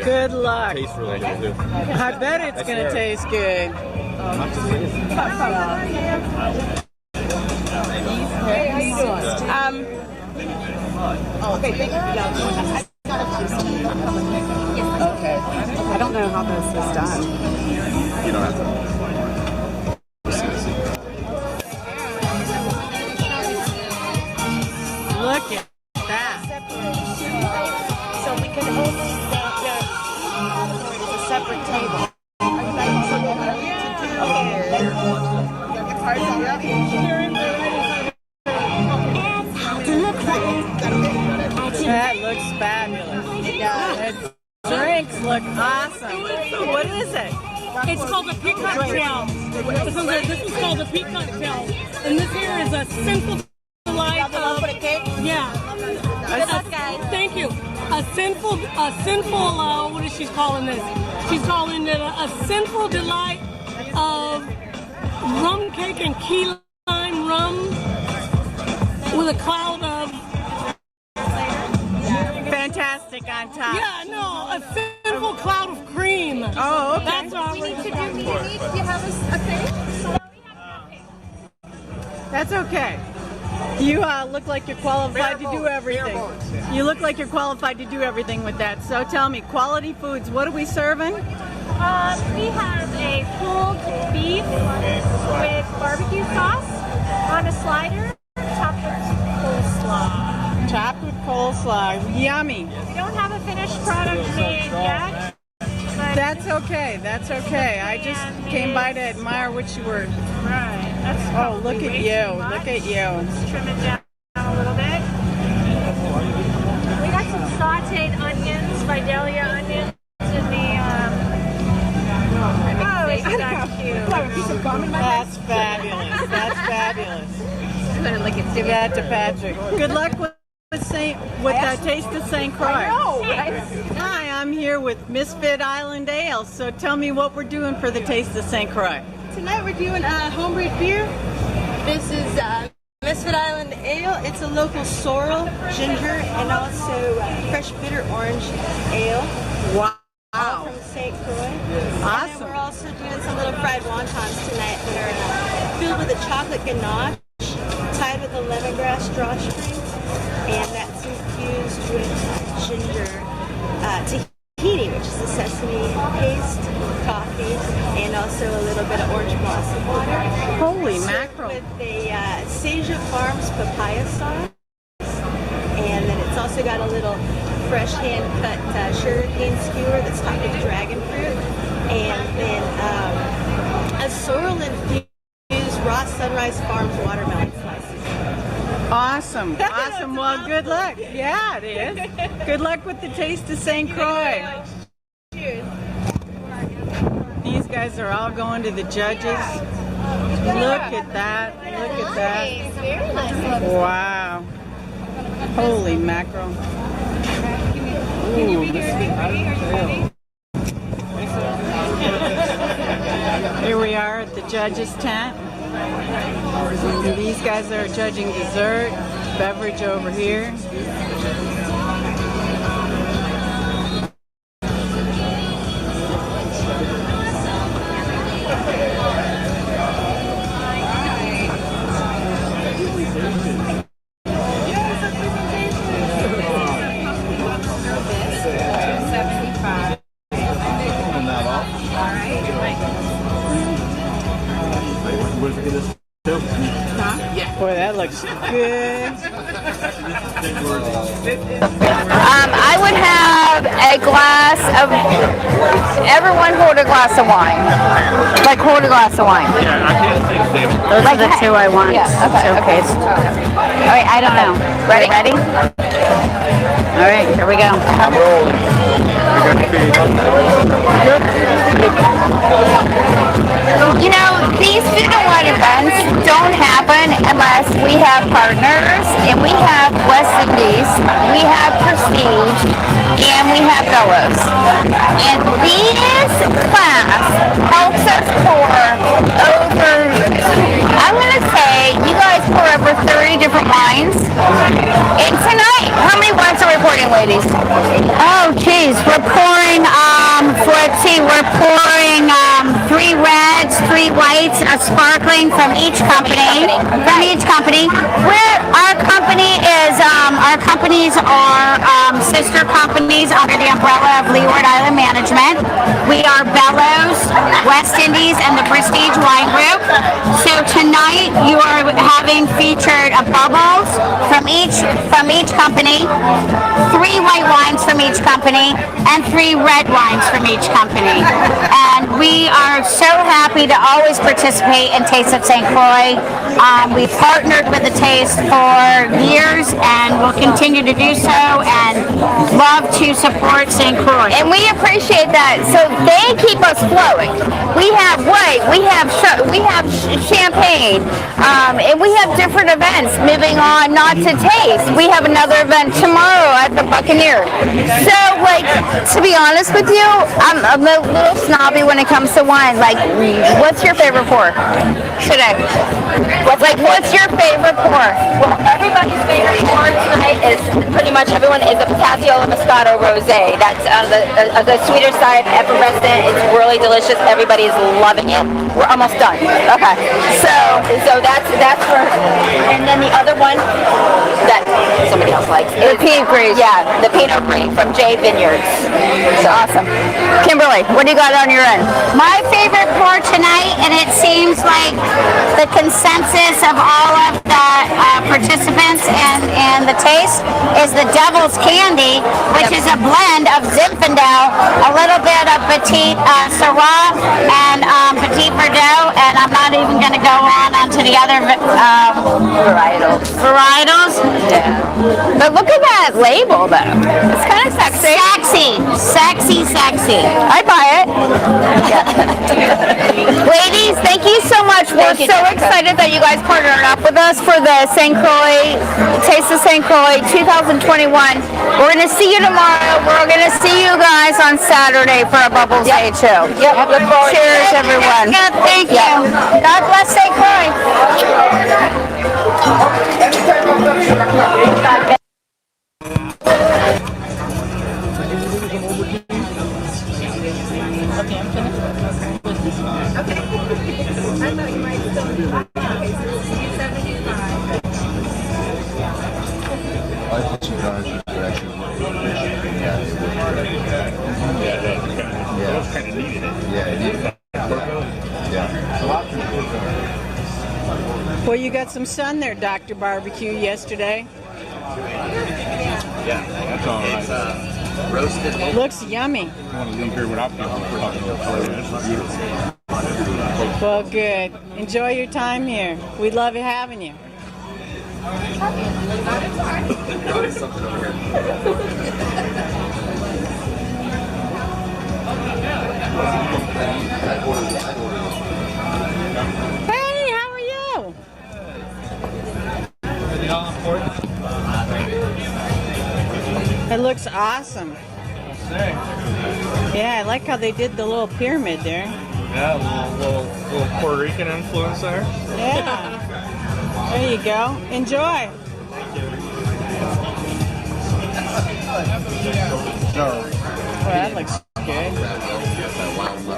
Good luck. Tastes really good too. I bet it's going to taste good. Okay, thank you. Okay. I don't know how this is done. You don't have to. Look at that. So we can only it's a separate table. That looks fabulous. Yeah, the drinks look awesome. What is it? It's called a peacock shell. This is called a peacock shell. And this here is a simple life of, yeah. Good luck, guys. Thank you. A what is she calling this? She's calling it a sinful delight of rum cake and key lime rum with a cloud of fantastic on top. Yeah, no, a sinful cloud of cream. Oh, okay. That's what We need to do. Do you have a cake? That's okay. You look like you're qualified to do everything. You look like you're qualified to do everything with that. So tell me, Quality Foods, what are we serving? We have a pulled beef with barbecue sauce on a slider, topped with coleslaw. Topped with coleslaw. Yummy. We don't have a finished product made yet. That's okay. That's okay. I just came by to admire what you were. Right. Oh, look at you. Look at you. Let's trim it down a little bit. We got some sauteed onions, Vidalia onions in the That's fabulous. That's fabulous. Give that to Patrick. Good luck with Taste of St. Croix. I know, right? Hi, I'm here with Misfit Island Ale. So tell me what we're doing for the Taste of St. Croix. Tonight we're doing homebrewed beer. This is Misfit Island Ale. It's a local sorrel, ginger, and also fresh bitter orange ale. Wow. All from St. Croix. Awesome. And then we're also doing some little fried wontons tonight that are filled with a chocolate ganache, tied with a lemongrass drawstring, and that's infused with ginger tahini, which is the sesame paste, coffee, and also a little bit of orange blossom water. Holy Served mackerel. With the Seja Farms papaya sauce. And then it's also got a little fresh hand-cut sugarcane skewer that's topped with dragon fruit. And then a sorrel-infused raw Sunrise Farms watermelon slices. Awesome. Awesome. Well, good luck. Yeah, it is. Good luck with the Taste of St. Croix. Cheers. These guys are all going to the judges. Look at that. Look at that. Very nice. Wow. Holy mackerel. Ooh, here we are at the judges' tent. And these guys are judging dessert, beverage over here. Boy, that looks good. I would have a glass of, everyone hold a glass of wine. Like hold a glass of wine. Those are the two I want. Yeah, okay. All right, I don't know. Ready? Ready? All right, here we go. I'm rolling. You know, these food and wine events don't happen unless we have partners, and we have West Indies, we have Prestige, and we have Bellows. And these class helps us pour over, I'm going to say, you guys pour over 30 different wines. And tonight, how many wines are we pouring, ladies? Oh, geez, we're pouring, let's see, we're pouring 3 reds, 3 whites, a sparkling from each company. Our companies are sister companies under the umbrella of Leeward Island Management. We are Bellows, West Indies, and the Prestige Wine Group. So tonight you are having featured a bubbles from each company, 3 white wines from each company, and 3 red wines from each company. And we are are so happy to always participate in Taste of St. Croix. We've partnered with the Taste for years and will continue to do so, and love to support St. Croix. And we appreciate that. So they keep us flowing. We have white, we have champagne, and we have different events. Moving on, not to Taste, we have another event tomorrow at the Buccaneer. So, like, to be honest with you, I'm a little snobby when it comes to wine. Like, what's your favorite pour today? What's your favorite pour? Well, everybody's favorite pour tonight is pretty much everyone is a Pistacio Moscato Rosé. That's on the sweeter side, effervescent. It's really delicious. Everybody's loving it. We're almost done. Okay. So that's for, and then the other one that somebody else likes is the Pinot Gris. Yeah, the Pinot Gris from J Vineyards. So awesome. Kimberly, what do you got on your end? My favorite pour tonight, and it seems like the consensus of all of the participants and the Taste, is the Devil's Candy, which is a blend of Zinfandel, a little bit of Petit Syrah, and Petit Verdot, and I'm not even going to go on to the other varietals. Yeah. But look at that label, though. It's kind of sexy. Sexy. I buy it. Ladies, thank you so much. We're so excited that you guys partnered up with us for the St. Croix, Taste of St. Croix 2021. We're going to see you tomorrow. We're going to see you guys on Saturday for a Bubbles Day too. Yep. Look forward. Cheers, everyone. Thank you. God bless St. Croix. Well, you got some sun there, Dr. Barbecue, yesterday. Yeah, that's all right. Roasted. Looks yummy. I want to leave here without people talking about it. This is beautiful. Well, good. Enjoy your time here. We love having you. Hey, how are you? It looks awesome. Yeah, I like how they did the little pyramid there. Yeah, little Puerto Rican influence there. Yeah. There you go. Enjoy. Oh, that looks good.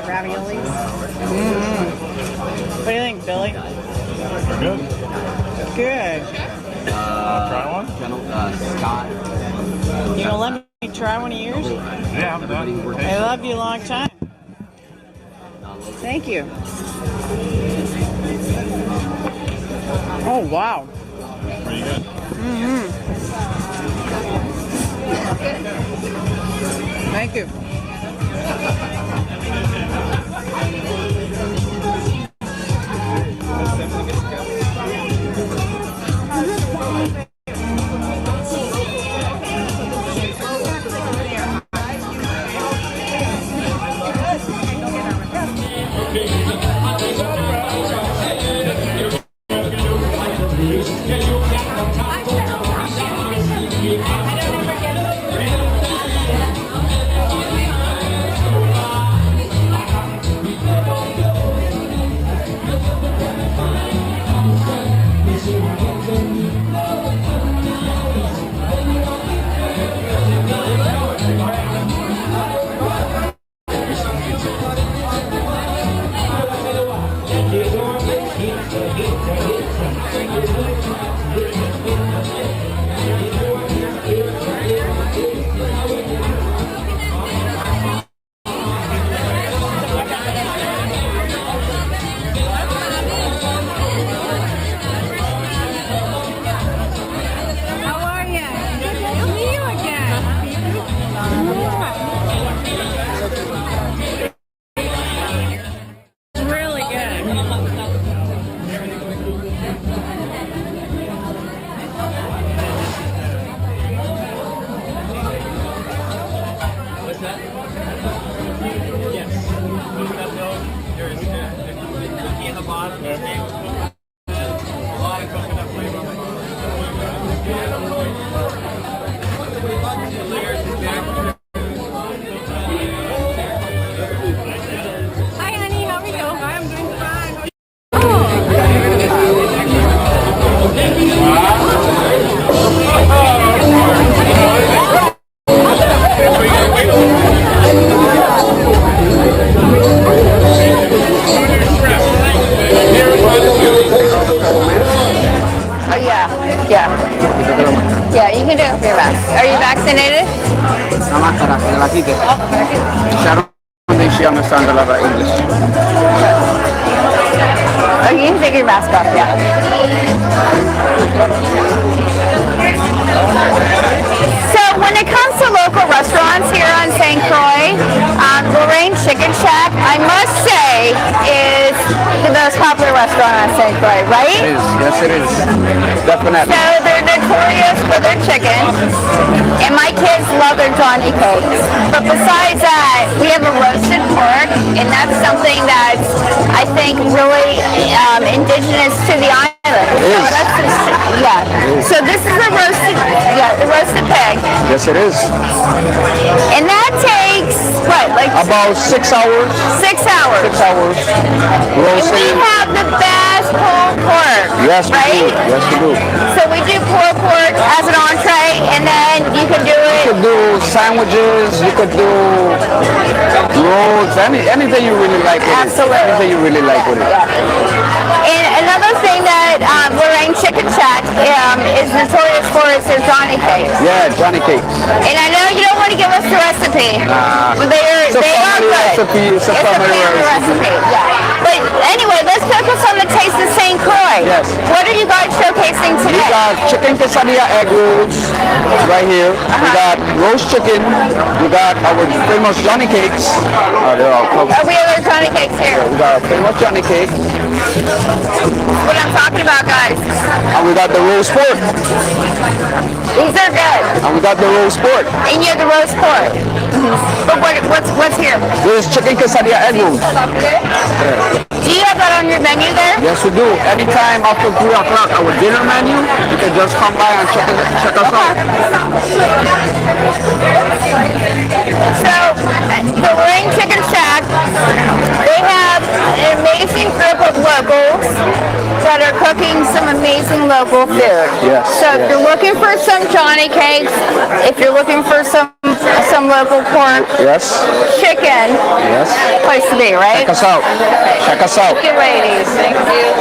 Raviolis. What do you think, Billy? Good. Good. Try one? Scott. You gonna let me try one of yours? Yeah, I'm done. I love you a long time. Thank you. Oh, wow. Pretty good. Thank you. Are you vaccinated? La máscara, que la quite. Sharon, she understands a lot of English. Oh, you can take your mask off, yeah. So when it comes to local restaurants here on St. Croix, Lorraine Chicken Shack, I must say, is the most popular restaurant on St. Croix, right? It is. Yes, it is. Definitely. So they're notorious for their chicken, and my kids love their Johnny cakes. But besides that, we have a roasted pork, and that's something that's, I think, really indigenous to the island. It is. Yeah. So this is the roasted pig. Yes, it is. And that takes, what, like? About 6 hours. 6 hours. 6 hours. And we have the best pulled pork, Yes, we right? do. Yes, we do. So we do pulled pork as an entree, and then you can do it. You could do sandwiches. You could do rolls. Anything you really like with Absolutely. it. Anything you really like with it. And another thing that Lorraine Chicken Shack is notorious for is their Johnny cakes. Yeah, Johnny cakes. And I know you don't want to give us the recipe, but they are good. It's a family recipe. Yeah. But anyway, let's focus on the Taste of St. Croix. Yes. What are you guys showcasing We today? got chicken quesadilla egg rolls right here. We got roast chicken. We got our famous Johnny cakes. They're all covered. We have our Johnny cakes here. We got our famous Johnny cakes. What I'm talking about, guys. And we got the roast pork. These are good. And we got the roast pork. And you have the roast pork. But what's here? This is chicken quesadilla egg rolls. Do you have that on your menu there? Yes, we do. Anytime after 3 o'clock, our dinner menu, you can just come by and check us out. So, the Lorraine Chicken Shack, they have an amazing group of locals that are cooking some amazing local food. Yes. So if you're looking for some Johnny cakes, if you're looking for some local pork, Yes. chicken, Yes. place to be, right? Check us out. Check us out. Thank you, ladies. Thank you.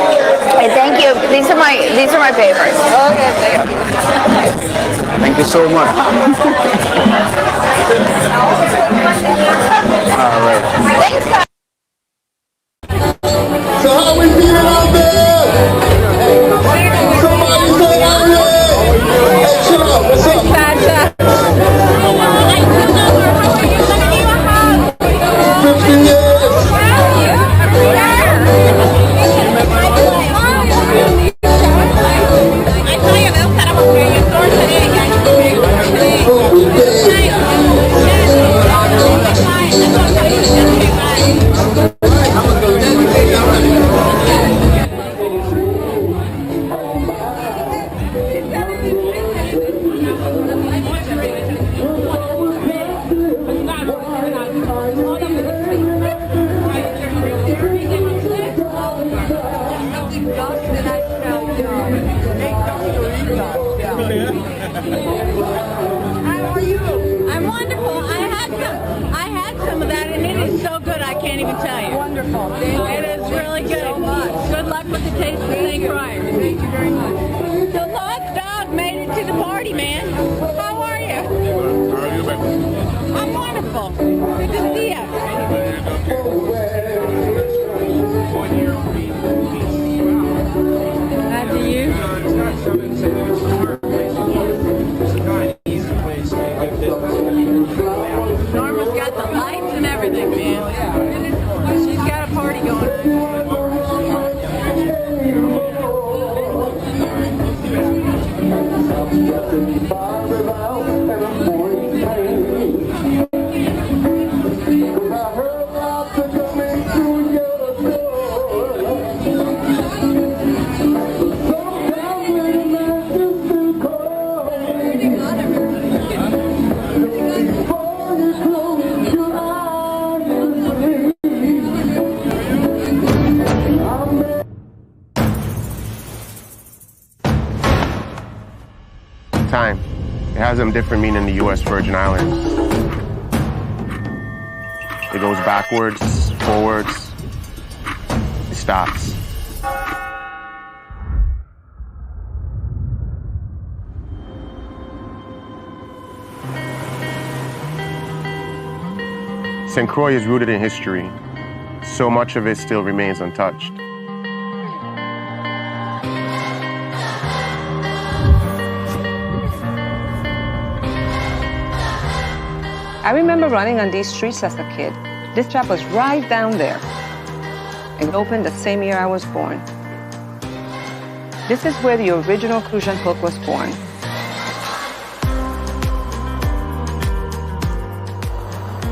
Hey, thank you. These are my favorites. Okay. Thank you so much. All right. Thanks, guys. So how we feeling out there? Somebody say I'm ready. Hey, chill out. What's up? 50 years. How are you? I'm wonderful. I had some of that, and it is so good. I can't even tell you. Wonderful. It is really good. Good luck with the Taste of St. Croix. Thank you very much. The Lost Dog made it to the party, man. How are you? I'm wonderful. Good to see you. After you. Norma's got the lights and everything, man. She's got a party going. Time. It has a different meaning in the U.S. Virgin Islands. It goes backwards, forwards, it stops. St. Croix is rooted in history. So much of it still remains untouched. I remember running on these streets as a kid. This shop was right down there. It opened the same year I was born. This is where the original Crucian hook was born.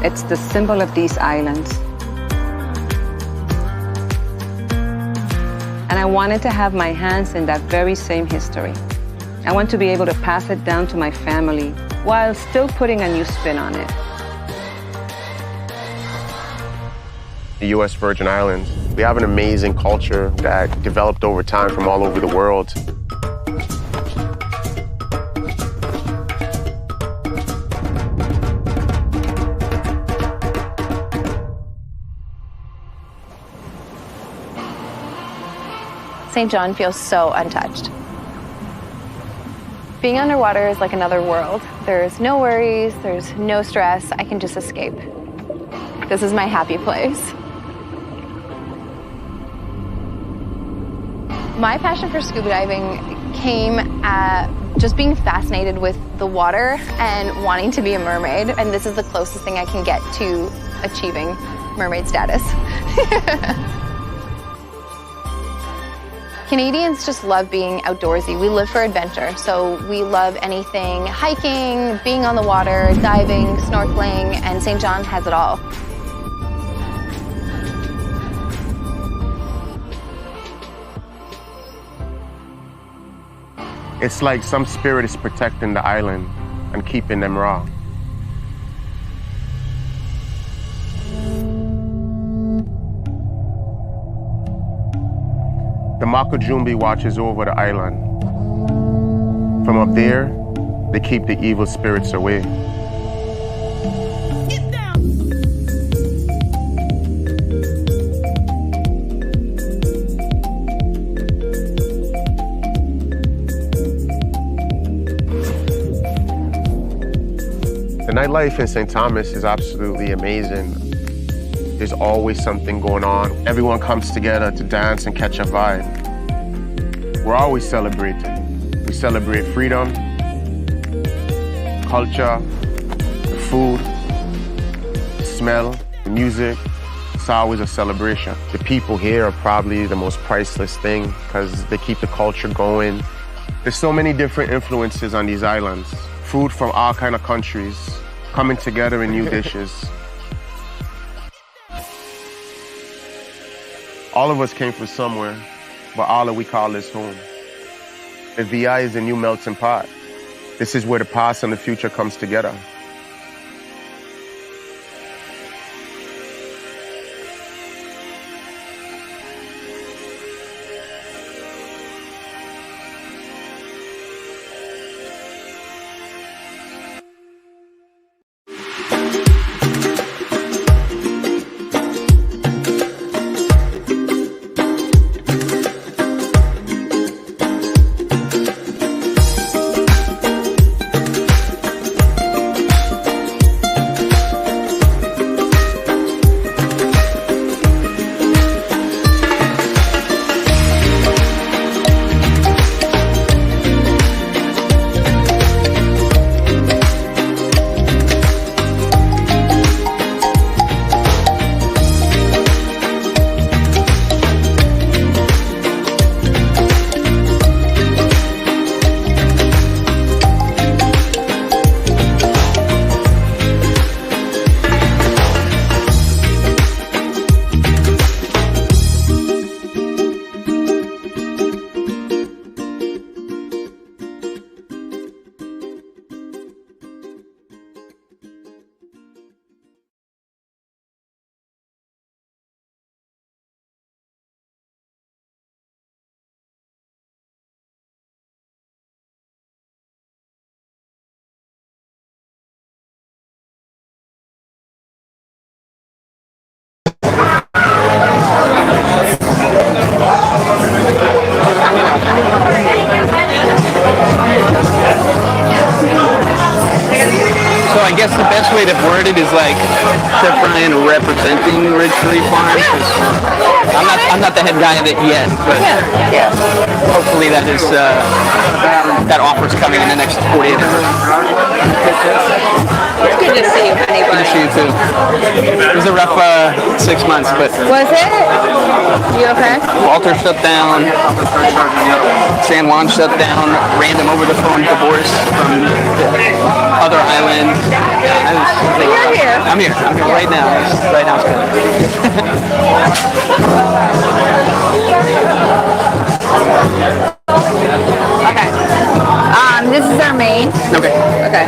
It's the symbol of these islands. And I wanted to have my hands in that very same history. I want to be able to pass it down to my family while still putting a new spin on it. The U.S. Virgin Islands, we have an amazing culture that developed over time from all over the world. St. John feels so untouched. Being underwater is like another world. There's no worries, there's no stress. I can just escape. This is my happy place. My passion for scuba diving came at just being fascinated with the water and wanting to be a mermaid. And this is the closest thing I can get to achieving mermaid status. Canadians just love being outdoorsy. We live for adventure, so we love anything hiking, being on the water, diving, snorkeling, and St. John has it all. It's like some spirit is protecting the island and keeping them raw. The Makujumbi watches over the island. From up there, they keep the evil spirits away. The nightlife in St. Thomas is absolutely amazing. There's always something going on. Everyone comes together to dance and catch a vibe. We're always celebrating. We celebrate freedom, culture, the food, the smell, the music. It's always a celebration. The people here are probably the most priceless thing because they keep the culture going. There's so many different influences on these islands. Food from all kinds of countries coming together in new dishes. All of us came from somewhere, but all of we call this home. The VI is a new melting pot. This is where the past and the future comes together. get it worded is like Chef Brian representing Ridge Tree Farm. I'm not the head guy of it yet, but hopefully that is that offer's coming in the next 48 hours. It's good to see you, honey Good bunny. to see you too. It was a rough 6 months, but Was it? You okay? Walter shut down, San Juan shut down, random over the phone divorce from other islands. But you're here. I'm here right now. Right now. Okay. This is our main. Okay. Okay.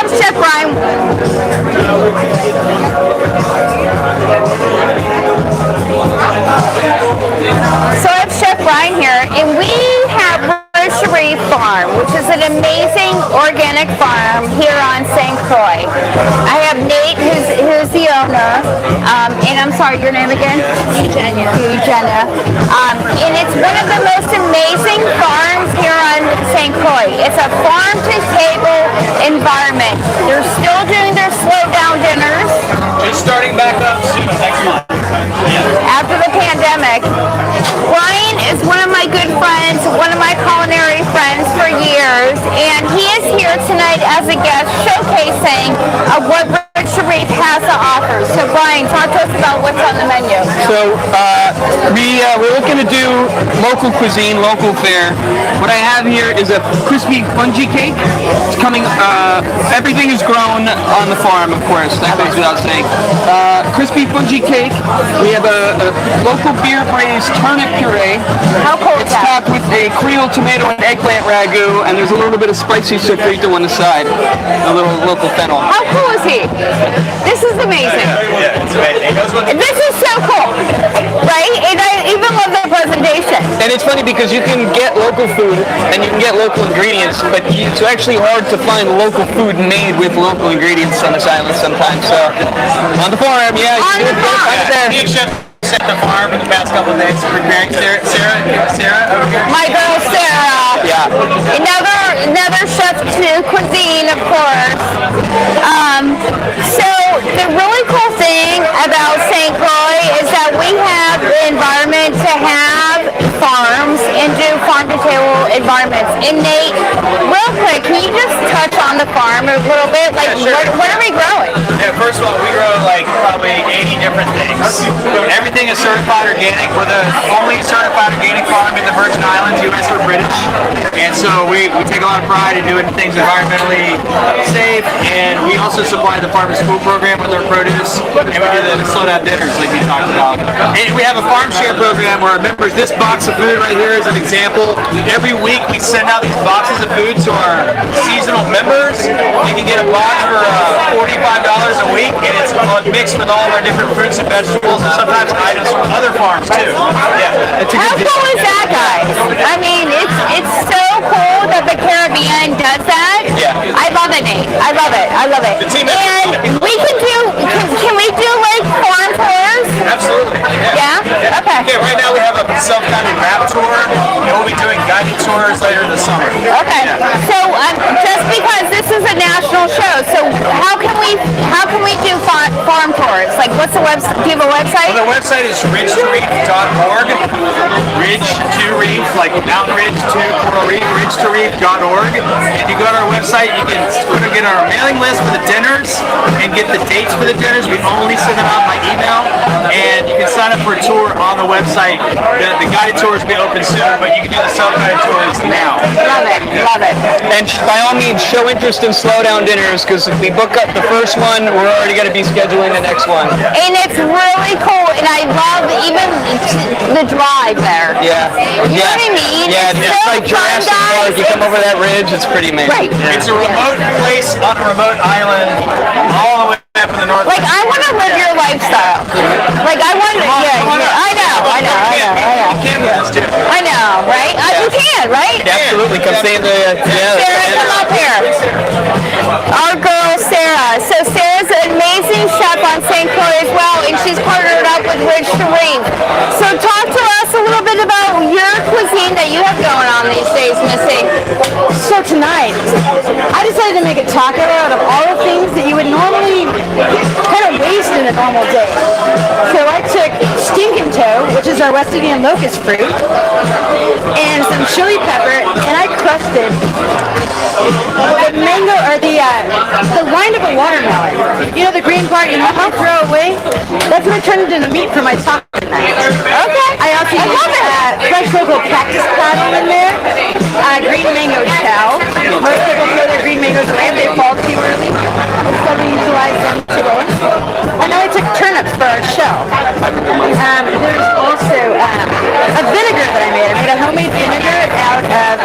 Chef Brian. So I have Chef Brian here, and we have Nursery Farm, which is an amazing organic farm here on St. Croix. I have Nate, who's the owner, and I'm sorry, your name again? Eugenia. And it's one of the most amazing farms here on St. Croix. It's a farm-to-table environment. They're still doing their slow-down dinners. Just starting back up soon, next month. After the pandemic. Brian is one of my good friends, one of my culinary friends for years, and he is here tonight as a guest showcasing what Rich Sharif has to offer. So Brian, talk to us about what's on the menu. So we're looking to do local cuisine, local fare. What I have here is a crispy spongy cake. It's coming, everything is grown on the farm, of course, that goes without saying. Crispy spongy cake. We have a local beer braised turnip puree. How cool is It's topped with a Creole tomato and eggplant ragu, and there's a little bit of spicy sofrito on the side. A little local fennel. How cool is he? This is amazing. Yeah, it's amazing. This is so cool, right? And I even love the presentation. And it's funny because you can get local food and you can get local ingredients, but it's actually hard to find local food made with local ingredients on this island sometimes. So on the farm, yeah. On the farm. You should set the farm for the past couple of days preparing Sarah over here. My girl Sarah. Yeah. Another chef to cuisine, of course. So the really cool thing about St. Croix is that we have the environment to have farms and do farm-to-table environments. And Nate, real quick, can you just touch on the farm a little bit? Like, what are we growing? Yeah, first of all, we grow like probably 80 different things. Everything is certified organic. We're the only certified organic farm in the Virgin Islands, US or British. And so we take a lot of pride in doing things environmentally safe. And we also supply the farm to school program with our produce. And we do the slow down dinners like we talked about. And we have a farm share program where our members, this box of food right here is an example. Every week we send out these boxes of food to our seasonal members. You can get a box for $45 a week, and it's mixed with all of our different fruits and vegetables, and sometimes items from other farms too. Yeah. How cool is that, guys? I mean, it's so cool that the Caribbean does that. Yeah. I love it, Nate. I love it. I love it. And we can we do like farm tours? Absolutely. Yeah? Okay. Yeah, right now we have a self-guided map tour, and we'll be doing guided tours later this summer. Okay. So just because this is a national show, so how can we do farm tours? Like, what's the website? Do you have a website? Well, the website is ridge2reef.org. Ridge to Reef, like Mountain Ridge to Coral Reef, ridge2reef.org. And you go to our website, you can get our mailing list for the dinners and get the dates for the dinners. We only send them out by email, and you can sign up for a tour on the website. The guided tours will be open soon, but you can do the self-guided tours now. Love it. Love it. And by all means, show interest in slow down dinners, because if we book up the first one, we're already going to be scheduling the next one. And it's really cool, and I love even the drive there. Yeah. You know what I mean? Yeah, it's it's like Jurassic Park. You come over that ridge, it's pretty amazing. Right. Yeah. It's a remote place on a remote island, all the way up in the north. Like, I want to live your lifestyle. Like, I want to, I know. You can live this too. I know, right? You can, right? Absolutely. absolutely. Come stay in the Sarah, come up here. Our girl Sarah. So Sarah's an amazing chef on St. Croix as well, and she's partnered up with Rich Sharif. So talk to us a little bit about your cuisine that you have going on these days, Missy. So tonight, I decided to make a taco out of all the things that you would normally kind of waste in a normal day. So I took stinking toe, which is our West Indian locust fruit, and some chili pepper, and I crusted the mango or the rind of a watermelon. You know the green part you normally throw away? That's what I turned into meat for my taco tonight. Okay. I also used fresh local cactus paddle in there, green mango chow. Most people throw their green mangoes away if they fall too early. So we utilize them today. And then I took turnips for our shell. There's also a vinegar that I made. I made a homemade vinegar out of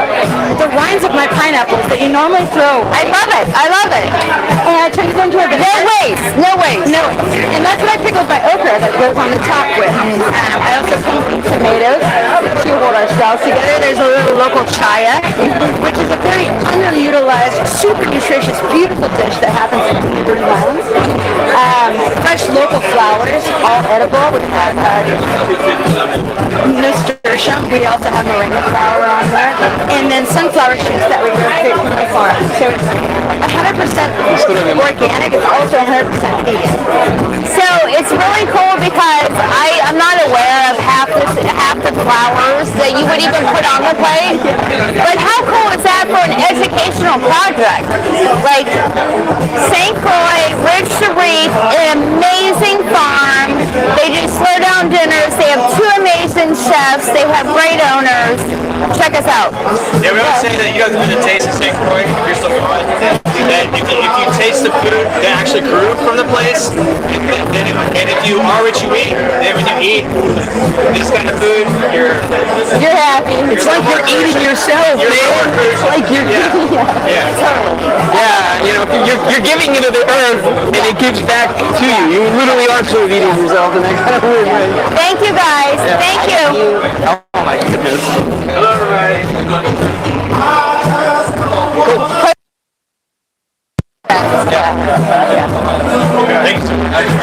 the rinds of my pineapples that you normally throw. I love it. I love it. And I turned it into a vinegar. No waste. No waste. No waste. And that's what I pickled my okra that goes on the top with. I also put tomatoes to hold our shells together. There's a little local chaya, which is a very underutilized, super nutritious, beautiful dish that happens in the Virgin Islands. Fresh local flowers, all edible. We have nasturtium. We also have moringa flower on there. And then sunflower shoots that we grow straight from the farm. So it's 100% organic. It's also 100% vegan. So it's really cool because I'm not aware of half the flowers that you would even put on the plate. But how cool is that for an educational project? Like St. Croix, Rich Sharif, an amazing farm. They do slow down dinners. They have 2 amazing chefs. They have great owners. Check us out. Yeah, we always say that you guys need to taste of St. Croix if you're still going. That if you taste the food that actually grew from the place, and if you are what you eat, then when you eat this kind of food, you're happy. It's like you're eating yourself, man. It's like you're eating. Yeah, you know, you're giving into the earth, and it gives back to you. You literally are sort of eating yourself in that kind of weird way. Thank you, guys. Yeah. Thank you. Oh my goodness. Hello, everybody.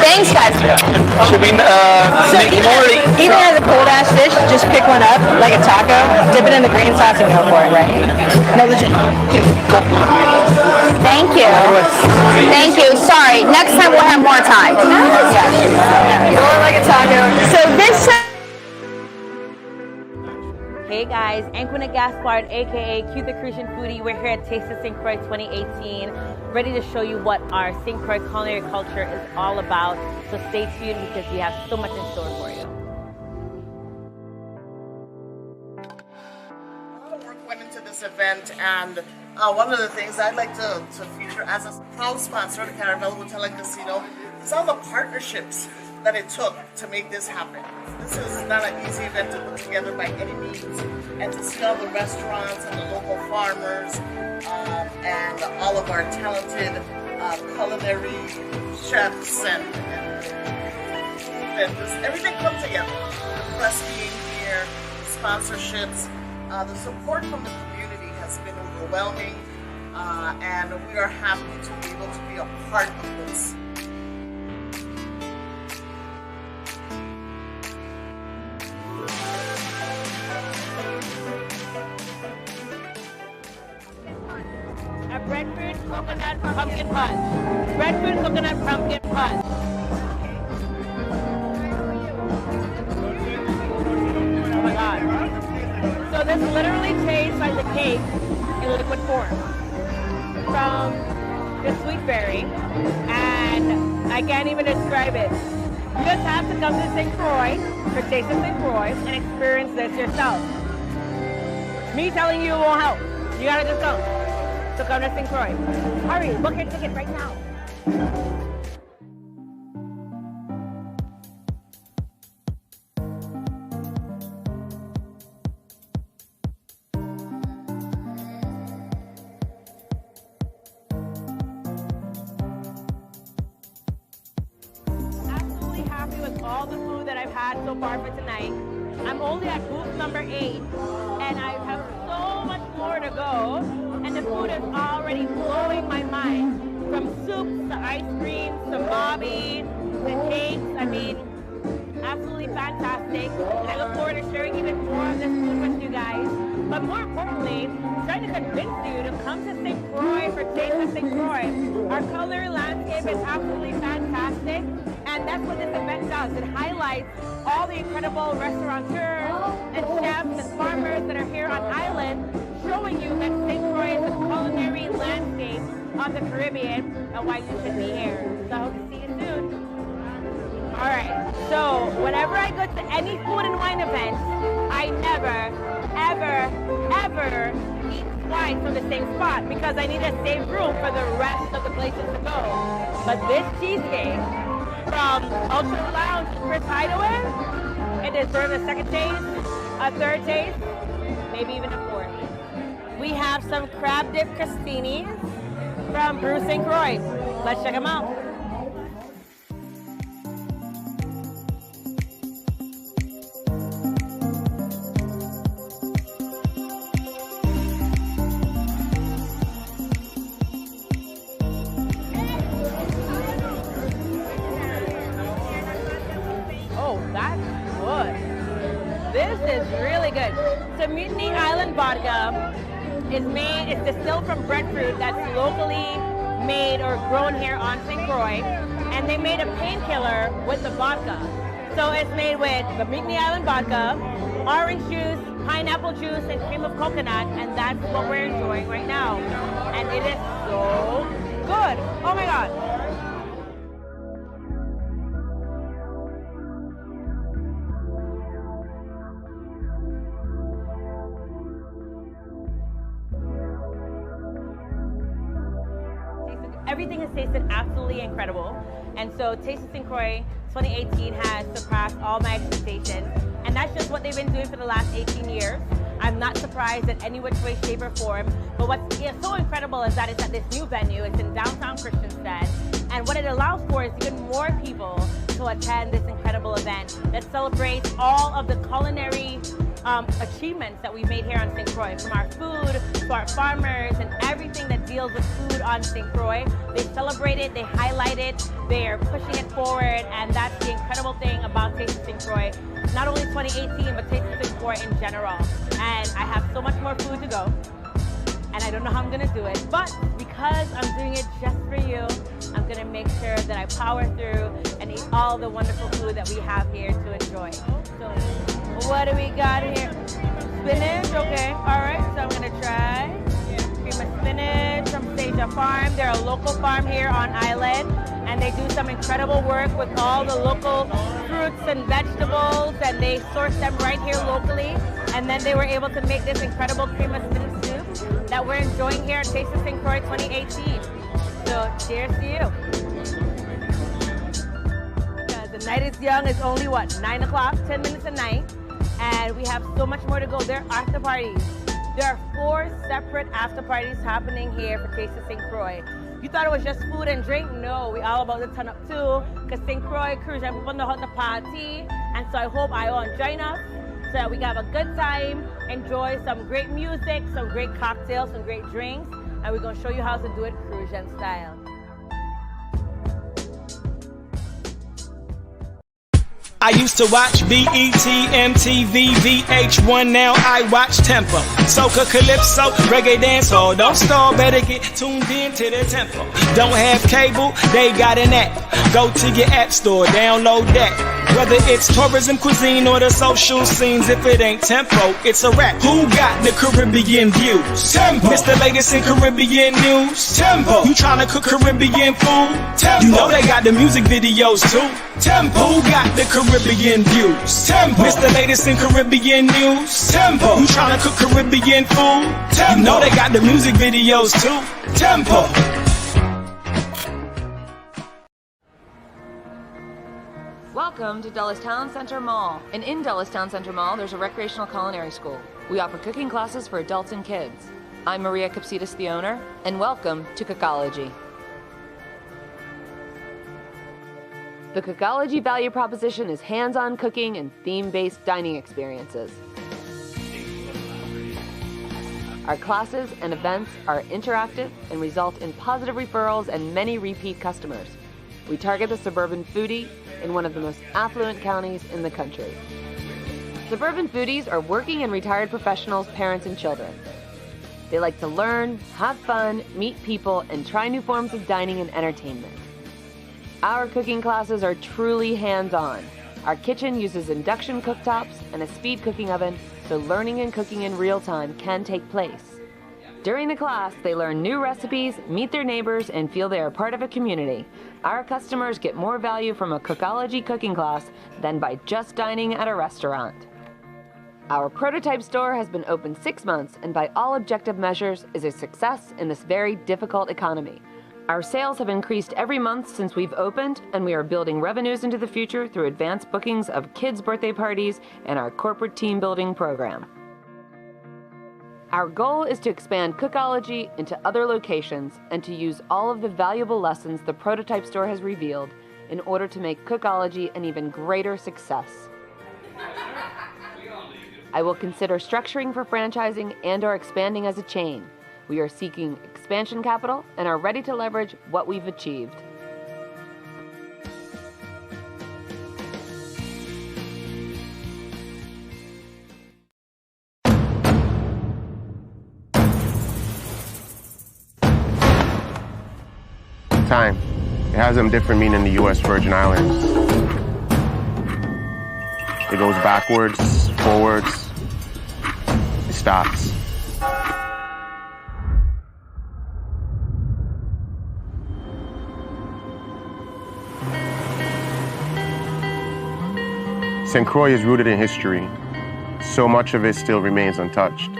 Thanks, guys. Should we make more? Even as a cold ass dish, just pick one up like a taco, dip it in the green sauce, and go for it, right? No, legit. Thank you. Thank you. Sorry. Next time we'll have more time. Go like a taco. So this. Hey guys, Anquina Gaspard, aka Q the Christian Foodie. We're here at Taste of St. Croix 2018, ready to show you what our St. Croix culinary culture is all about. So stay tuned because we have so much in store for you. A lot of work went into this event, and one of the things I'd like to feature as a proud sponsor of the Caravelle Hotel and Casino is all the partnerships that it took to make this happen. This is not an easy event to put together by any means, and to see all the restaurants and the local farmers and all of our talented culinary chefs and just everything come together. The press being here, the sponsorships, the support from the community has been overwhelming, and we are happy to be able to be a part of this. A breadfruit coconut pumpkin punch. Breadfruit coconut pumpkin punch. Oh my god. So this literally tastes like the cake in liquid form from the sweet berry, and I can't even describe it. You just have to come to St. Croix for Taste of St. Croix and experience this yourself. Me telling you won't help. You gotta just come. So come to St. Croix. Hurry, book your ticket right now. Absolutely happy with all the food that I've had so far for tonight. I'm only at booth number 8, and I have so much more more to go, and the food is already blowing my mind. From soups to ice cream to bobby to cakes. I mean, absolutely fantastic. And I look forward to sharing even more of this food with you guys. But more importantly, trying to convince you to come to St. Croix for Taste of St. Croix. Our color landscape is absolutely fantastic, and that's what this event does. It highlights all the incredible restaurateurs and chefs and farmers that are here on island, showing you that St. Croix is a culinary landscape of the Caribbean and why you should be here. So I hope to see you soon. All right, so whenever I go to any food and wine event, I never, ever, ever eat twice from the same spot because I need to save room for the rest of the places to go. But this cheesecake from Ultra Lounge Chris Hideaway, it deserves a second taste, a third taste, maybe even a fourth. We have some crab dip crostinis from Brew St. Croix. Let's check them out. Oh, that's good. This is really good. So Mutiny Island vodka is distilled from breadfruit that's locally made or grown here on St. Croix, and they made a painkiller with the vodka. So it's made with the Mutiny Island vodka, orange juice, pineapple juice, and cream of coconut, and that's what we're enjoying right now. And it is so good. Oh my God. Everything has tasted absolutely incredible. And so Taste of St. Croix 2018 has surpassed all my expectations. And that's just what they've been doing for the last 18 years. I'm not surprised in any which way, shape, or form. But what's so incredible is that it's at this new venue. It's in downtown Christiansted. And what it allows for is even more people to attend this incredible event that celebrates all of the culinary achievements that we made here on St. Croix, from our food to our farmers and everything that deals with food on St. Croix. They celebrate it, they highlight it, they are pushing it forward, and that's the incredible thing about Taste of St. Croix. Not only 2018, but Taste of St. Croix in general. And I have so much more food to go, and I don't know how I'm gonna do it, but because I'm doing it just for you, I'm gonna make sure that I power through and eat all the wonderful food that we have here to enjoy. So, what do we got here? Spinach, okay, all right, so I'm gonna try cream of spinach from Seja Farm. They're a local farm here on island, and they do some incredible work with all the local fruits and vegetables, and they source them right here locally, and then they were able to make this incredible cream of spinach soup that we're enjoying here at Taste of St. Croix 2018. So, cheers to you. Because the night is young, it's only what, 9 o'clock, 10 minutes a night. And we have so much more to go. There are after parties. There are 4 separate after parties happening here for Taste of St. Croix. You thought it was just food and drink? No, we all about to turn up too. Because St. Croix cruise and people know how to party. And so I hope I all join us so that we can have a good time, enjoy some great music, some great cocktails, some great drinks. And we're going to show you how to do it Cruisian style. I used to watch BET, MTV, VH1, now I watch Tempo. Soca, Calypso, Reggae Dance Hall. Don't stall, better get tuned in to the tempo. Don't have cable, they got an app. Go to your app store, download that. Whether it's tourism, cuisine, or the social scenes, if it ain't Tempo, it's a rap. Who got the Caribbean views? Tempo. Mr. Latest in Caribbean news? Tempo. You tryna cook Caribbean food? Tempo. You know they got the music videos too? Tempo. Who got the Caribbean views? Tempo. Mr. Latest in Caribbean news? Tempo. You tryna cook Caribbean food? Tempo. You know they got the music videos too? Tempo. Welcome to Dulles Town Center Mall. And in Dulles Town Center Mall, there's a recreational culinary school. We offer cooking classes for adults and kids. I'm Maria Capsitas, the owner, and welcome to Cookology. The Cookology value proposition is hands-on cooking and theme-based dining experiences. Our classes and events are interactive and result in positive referrals and many repeat customers. We target the suburban foodie in one of the most affluent counties in the country. Suburban foodies are working and retired professionals, parents, and children. They like to learn, have fun, meet people, and try new forms of dining and entertainment. Our cooking classes are truly hands-on. Our kitchen uses induction cooktops and a speed cooking oven, so learning and cooking in real time can take place. During the class, they learn new recipes, meet their neighbors, and feel they are part of a community. Our customers get more value from a Cookology cooking class than by just dining at a restaurant. Our prototype store has been open 6 months and by all objective measures is a success in this very difficult economy. Our sales have increased every month since we've opened, and we are building revenues into the future through advanced bookings of kids' birthday parties and our corporate team building program. Our goal is to expand Cookology into other locations and to use all of the valuable lessons the prototype store has revealed in order to make Cookology an even greater success. I will consider structuring for franchising and/or expanding as a chain. We are seeking expansion capital and are ready to leverage what we've achieved. Time. It has a different meaning in the U.S. Virgin Islands. It goes backwards, forwards, it stops. St. Croix is rooted in history. So much of it still remains untouched.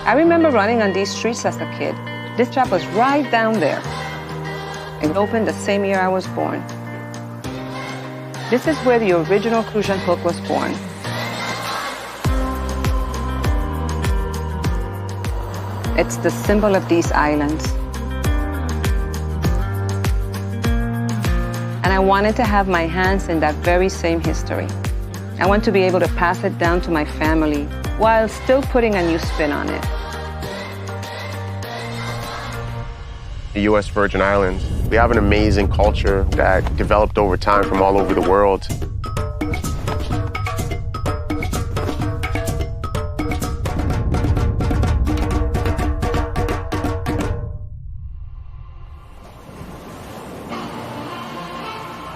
I remember running on these streets as a kid. This shop was right down there. It opened the same year I was born. This is where the original Crucian hook was born. It's the symbol of these islands. And I wanted to have my hands in that very same history. I want to be able to pass it down to my family while still putting a new spin on it. The U.S. Virgin Islands, we have an amazing culture that developed over time from all over the world.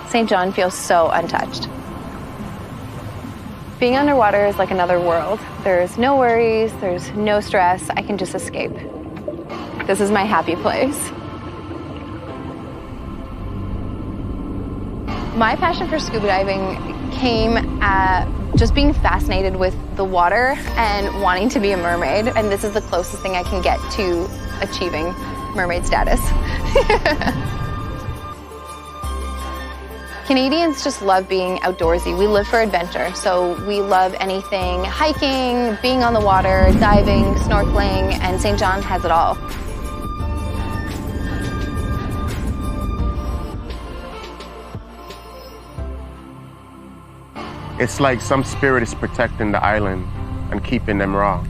St. John feels so untouched. Being underwater is like another world. There's no worries, there's no stress. I can just escape. This is my happy place. My passion for scuba diving came at just being fascinated with the water and wanting to be a mermaid. And this is the closest thing I can get to achieving mermaid status. Canadians just love being outdoorsy. We live for adventure, so we love anything hiking, being on the water, diving, snorkeling, and St. John has it all. It's like some spirit is protecting the island and keeping them raw.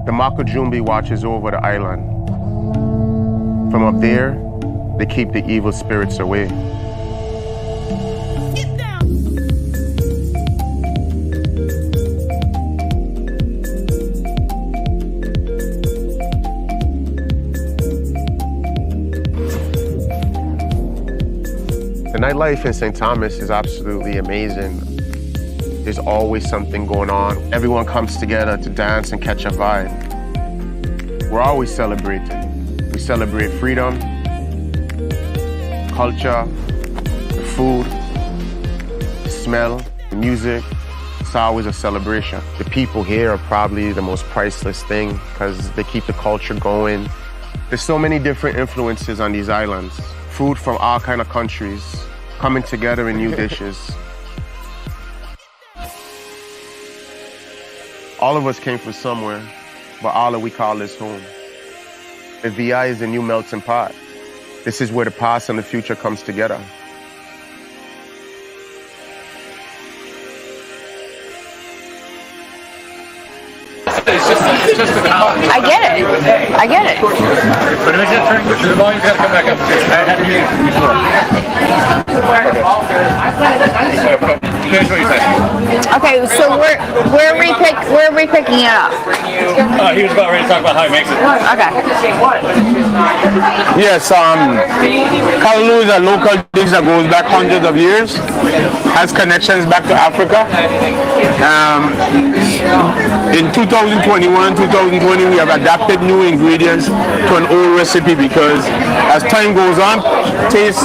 The Makajumbi watches over the island. From up there, they keep the evil spirits away. The nightlife in St. Thomas is absolutely amazing. There's always something going on. Everyone comes together to dance and catch a vibe. We're always celebrating. We celebrate freedom, culture, the food, the smell, the music. It's always a celebration. The people here are probably the most priceless thing because they keep the culture going. There's so many different influences on these islands. Food from all kinds of countries coming together in new dishes. All of us came from somewhere. but all that we call this home. The VI is a new melting pot. This is where the past and the future comes together. I get it. I get it. But it was just turn, the volume's got to come back up. Finish what you said. Okay, so we're repicking it up. He was about ready to talk about how he makes it. Okay. Yes, Kalaloo is a local dish that goes back hundreds of years, has connections back to Africa. In 2021, 2020, we have adapted new ingredients to an old recipe because as time goes on, tastes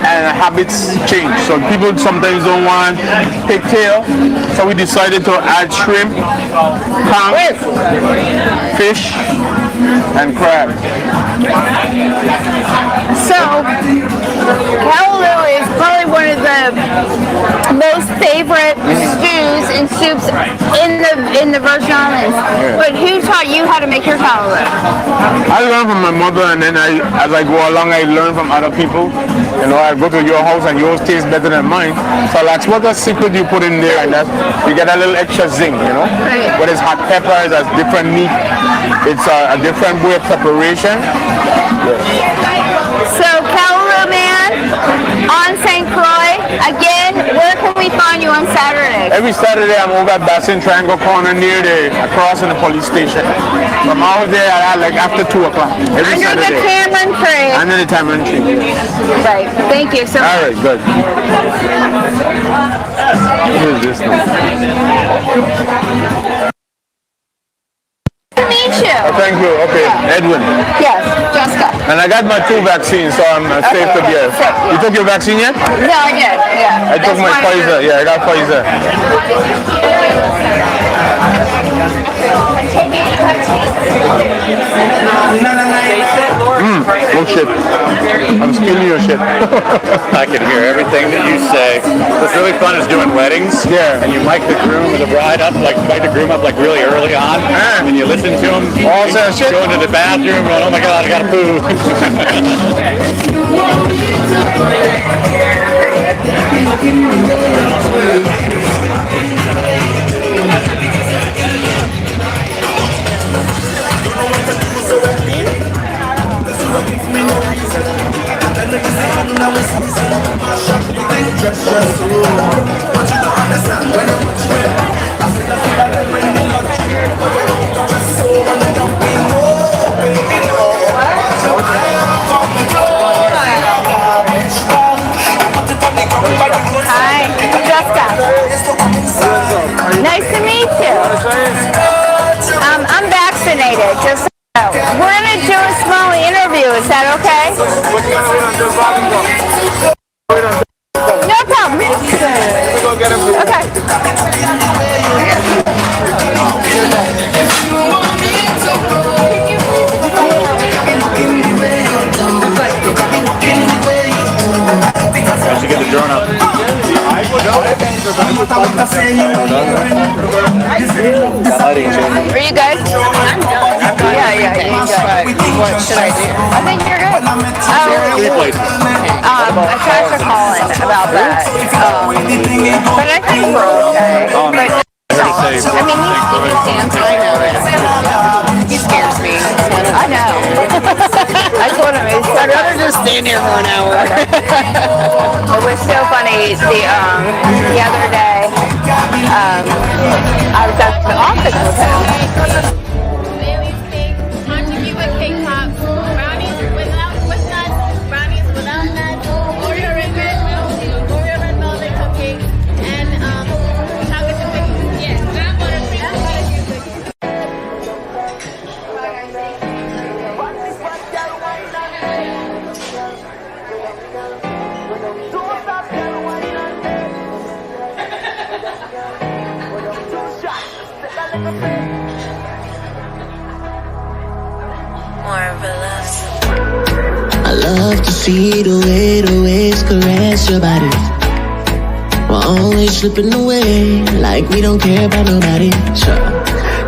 and habits change. So people sometimes don't want pigtail, so we decided to add shrimp, ham, fish, and crab. So, Kalaloo is probably one of the most favorite stews and soups in the Virgin Islands. But who taught you how to make your Kalaloo? I learned from my mother, and then as I go along, I learn from other people. You know, I go to your house and yours tastes better than mine. So I like, what secret you put in there, and that you get a little extra zing, you know? Whether it's hot peppers, that's different meat. It's a different way of preparation. So, Kalaloo Man on St. Croix, again, where can we find you on Saturday? Every Saturday I'm over at Bassin Triangle Corner near across in the police station. From out there like after 2 o'clock. Every Under Saturday. the tamarind tree. Under the tamarind tree. Right. Thank you so much. All right, good. What is this now? Nice to meet you. Thank you. Okay, Edwin. Yes, Jessica. And I got my 2 vaccines, so I'm safe to be here. You took your vaccine yet? No, I did. Yeah. I took my Pfizer. Yeah, I got Pfizer. Oh shit. I'm stealing your shit. I can hear everything that you say. What's really fun is doing weddings. Yeah. And you mic the groom or the bride up, like mic the groom up like really early on. And you listen to him. All that shit. Go into the bathroom going, oh my god, I gotta poo. Hi, Jessica. Nice to meet you. I'm vaccinated, just so you know. We're going to do a small interview. Is that okay? No problem. I should get the drone up. Are you good? I'm done. Yeah, you're good. What should I do? I think you're good. 3 places. I tried to call in about that. But I think we're okay. But I mean, he stands right now. He scares me. I know. I told him, I'd rather just stand here for an hour. It was so funny. The other day, I was at the office with him. I love to see the waves caress your body. We're always slipping away, like we don't care about nobody. Sure.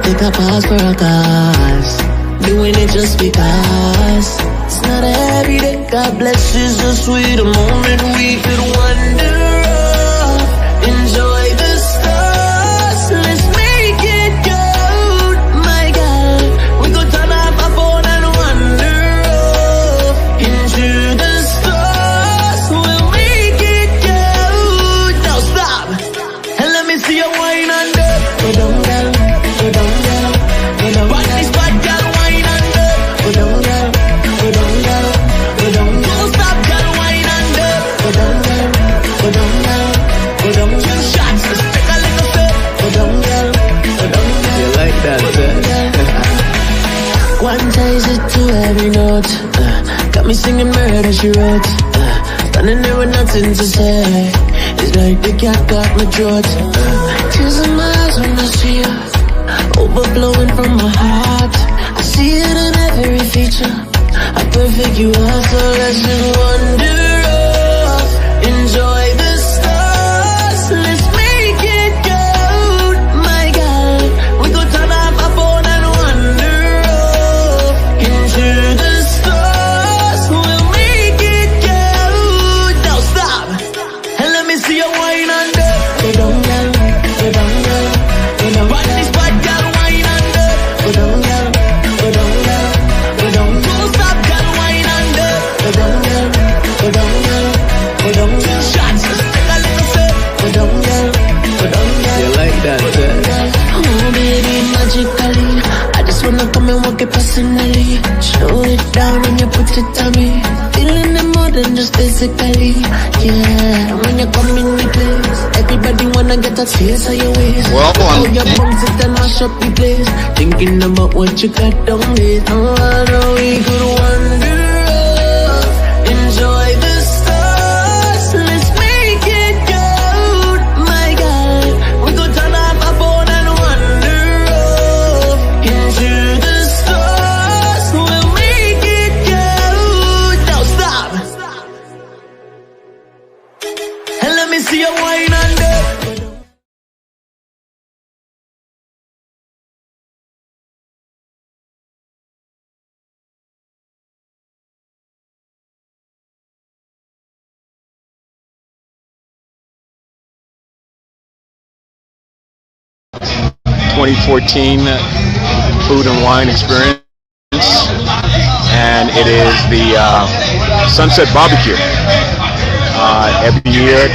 Take a pause for a cause. Doing it just because. It's not every day. God bless is a sweet moment we could wander off. Enjoy the stars. Let's make it good. My God, we go turn off our phone and wander off into the stars. We'll make it good. Now stop and let me see you wine under. Go down, girl. Go down, girl. Go down, girl. This bad girl wine under. Go down, girl. Go down, girl. Go down. Don't stop, girl wine under. Go down, girl. Go down, girl. Go down. 2 shots, let's take a little sip. Go down, girl. Go down, girl. You like that, quantize it to every note. Got me singing murder she wrote. Standing there with nothing to say. It's like the cat got my throat. Tears in my eyes when I see you, overflowing from my heart. I see it in every feature. How perfect you are, so let's just wander off. Enjoy the stars. Let's make it good. My God, we go turn off our phone and wander off into the stars. We'll make it good. Now stop and let me see you wine under. Go down, girl. Go down, girl. Go down. Watch this bad girl wine under. Go down, girl. Go down, girl. Go down. Don't stop, girl wine under. Go down, girl. Go down, girl. Go down. 2 shots, let's take a little sip. Go down, girl. Go down, girl. You like that, oh, baby, magically. I just wanna come and walk it personally. Show it down and you put it on me. Feeling it more than just physically. Yeah, when you come in the place, everybody wanna get a taste of your waist. Well, how your bounce it and mash up the place. Thinking about what you got down with. Oh, I know we could wander off. Enjoy the stars. Let's make it good. My God, we go turn off our phone and wander off into the stars. We'll make it good. Now stop and let me see you wine under. 2014 Food and Wine Experience, and it is the Sunset Barbecue. Every year,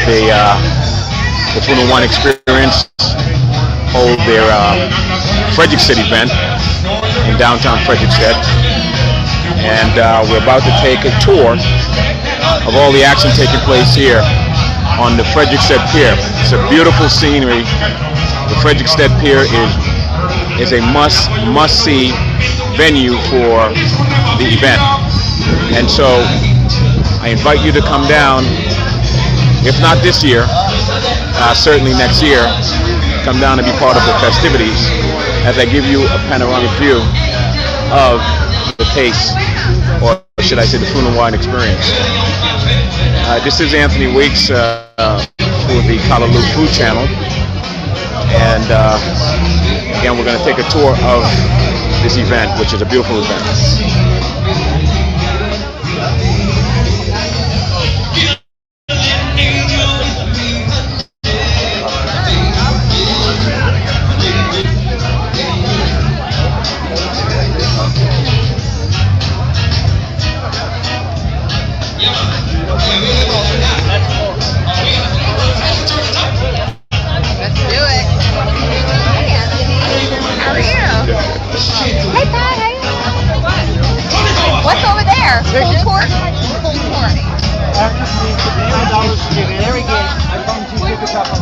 the Food and Wine Experience hold their Frederiksted event in downtown Frederiksted, and we're about to take a tour of all the action taking place here on the Frederiksted Pier. It's a beautiful scenery. The Frederiksted Pier is a must-see venue for the event, and so I invite you to come down. If not this year, certainly next year. Come down and be part of the festivities as I give you a panoramic view of the taste, or should I say, the Food and Wine Experience. This is Anthony Weeks for the Callaloo Food Channel. And again, we're going to take a tour of this event, which is a beautiful event. What's over there? Pulled pork? Pulled pork. Very good. I found 2 tickets up on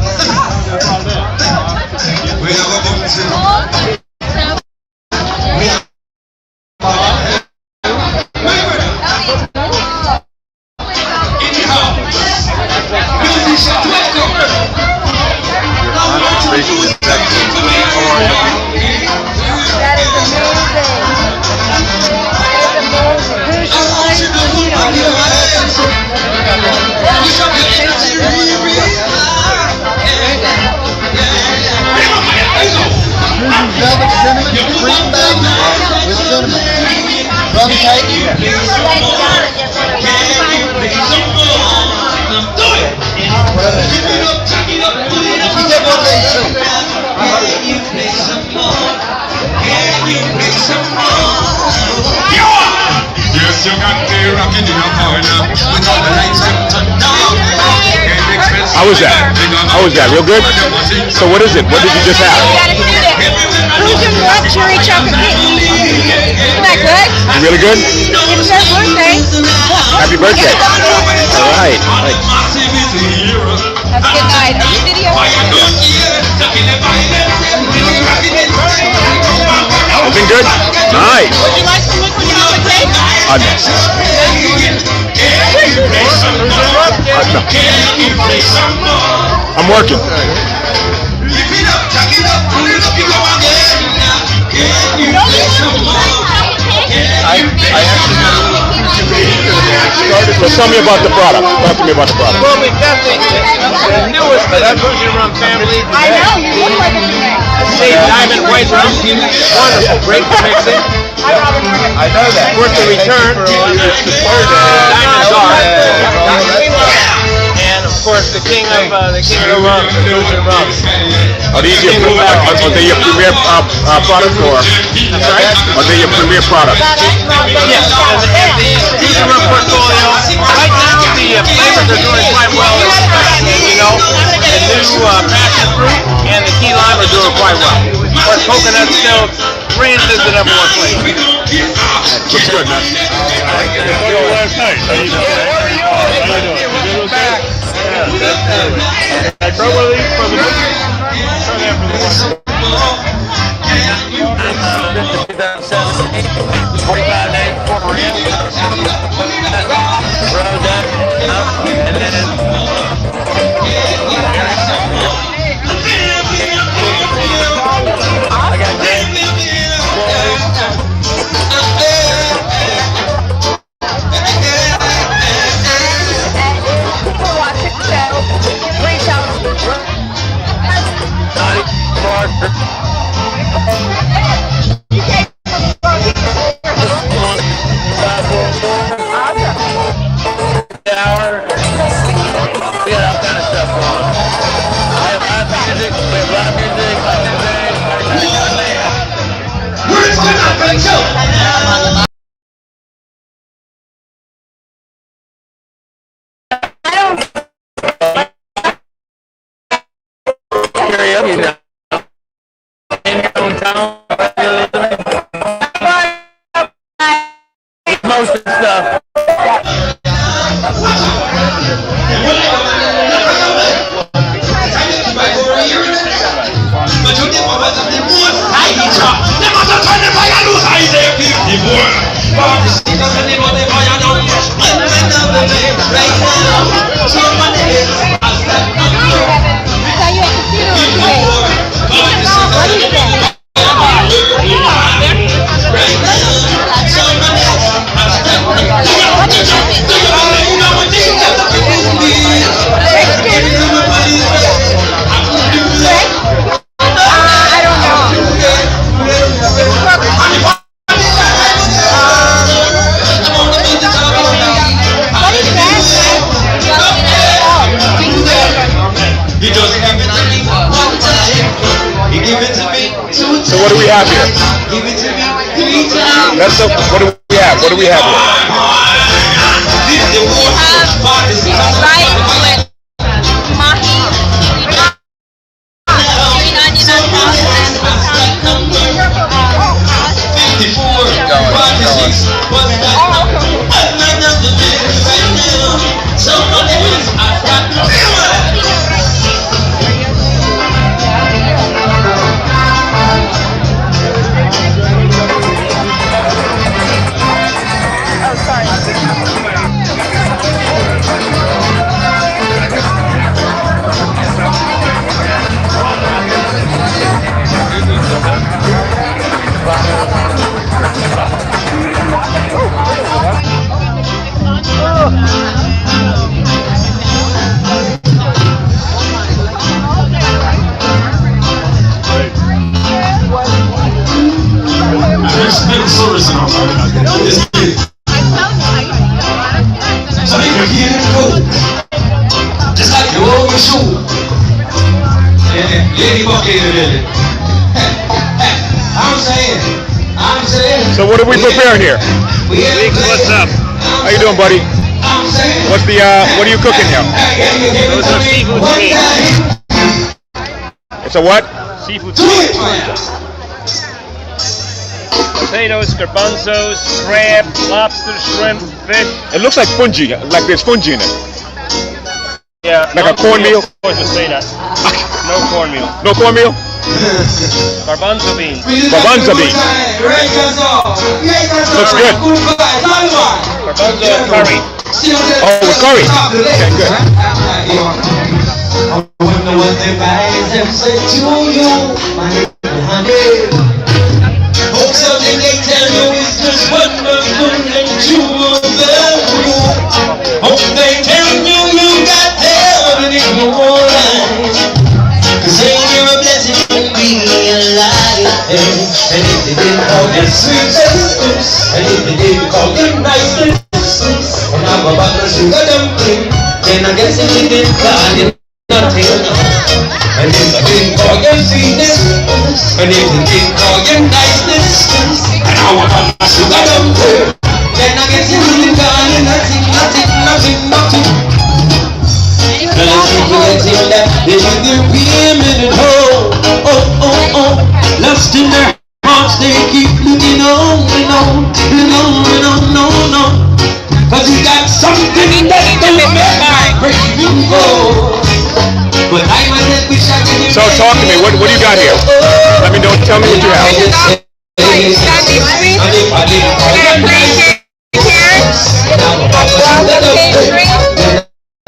That is amazing. Velvet Cinnamon. How was that? How was that? Real good? So what is it? What did you just have? Frozen rock cherry chocolate cake. Isn't that good? Really good? It's their birthday. Happy birthday. All right. Have a good night. Are you videoing? Everything good? Nice. Would you like some liquid chocolate cake? No. I'm working. So tell me about the product. Talk to me about the product. Well, we definitely the newest of that Persian rum family. I know, you look like a Say diamond white rum. Wonderful, great to mix it. I know that. Worth the return. Diamond dark. And of course the king of the rum, the Persian rum. Are they your premier product or? That's right. Are they your premier product? Yes, and the Persian rum portfolio. Right now the flavors are doing quite well. You know, the new passion fruit and the key lime are doing quite well. Of course, coconut still reigns as the #1 flavor. Looks good, man. Last night. How you doing? How you doing? You doing okay? I brought one of these for the try that for the one. 45 days for real. Rolled up, and then I got most of the stuff. So what do we have here? Let's look. What do we have? What do we have here? Rice with mahi, green onion on Just like you always show. Yeah, lady walk in there. I'm saying, So what are we preparing here? What's up? How you doing, buddy? What are you cooking here? Those are seafood steaks. It's a what? Seafood steaks. Potatoes, garbanzos, crab, lobster, shrimp, fish. It looks like fungi, like there's fungi in it. Yeah. Like a cornmeal? Of course would say that. No cornmeal. No cornmeal? Garbanzo beans. Garbanzo beans. Looks good. Garbanzo curry. Oh, with curry. Okay, good. Something they tell you is just wonderful and true. They tell you you got heaven in your life. Cause ain't you a blessing to be alive. And if they didn't call you sweetness, and if they didn't call you niceness, and I'm about to sugar dumpling, then I guess if they didn't call you nothing. And if they didn't call you sweetness, and if they didn't call you niceness, and I want to sugar dumpling, then I guess you didn't call you nothing. They give their women at home, lust in their hearts, they keep looking on and on and on and on and on. Cause you got something that don't make my craving go. But I myself wish I could. So talk to me, what do you got here? Let me know, tell me what you have.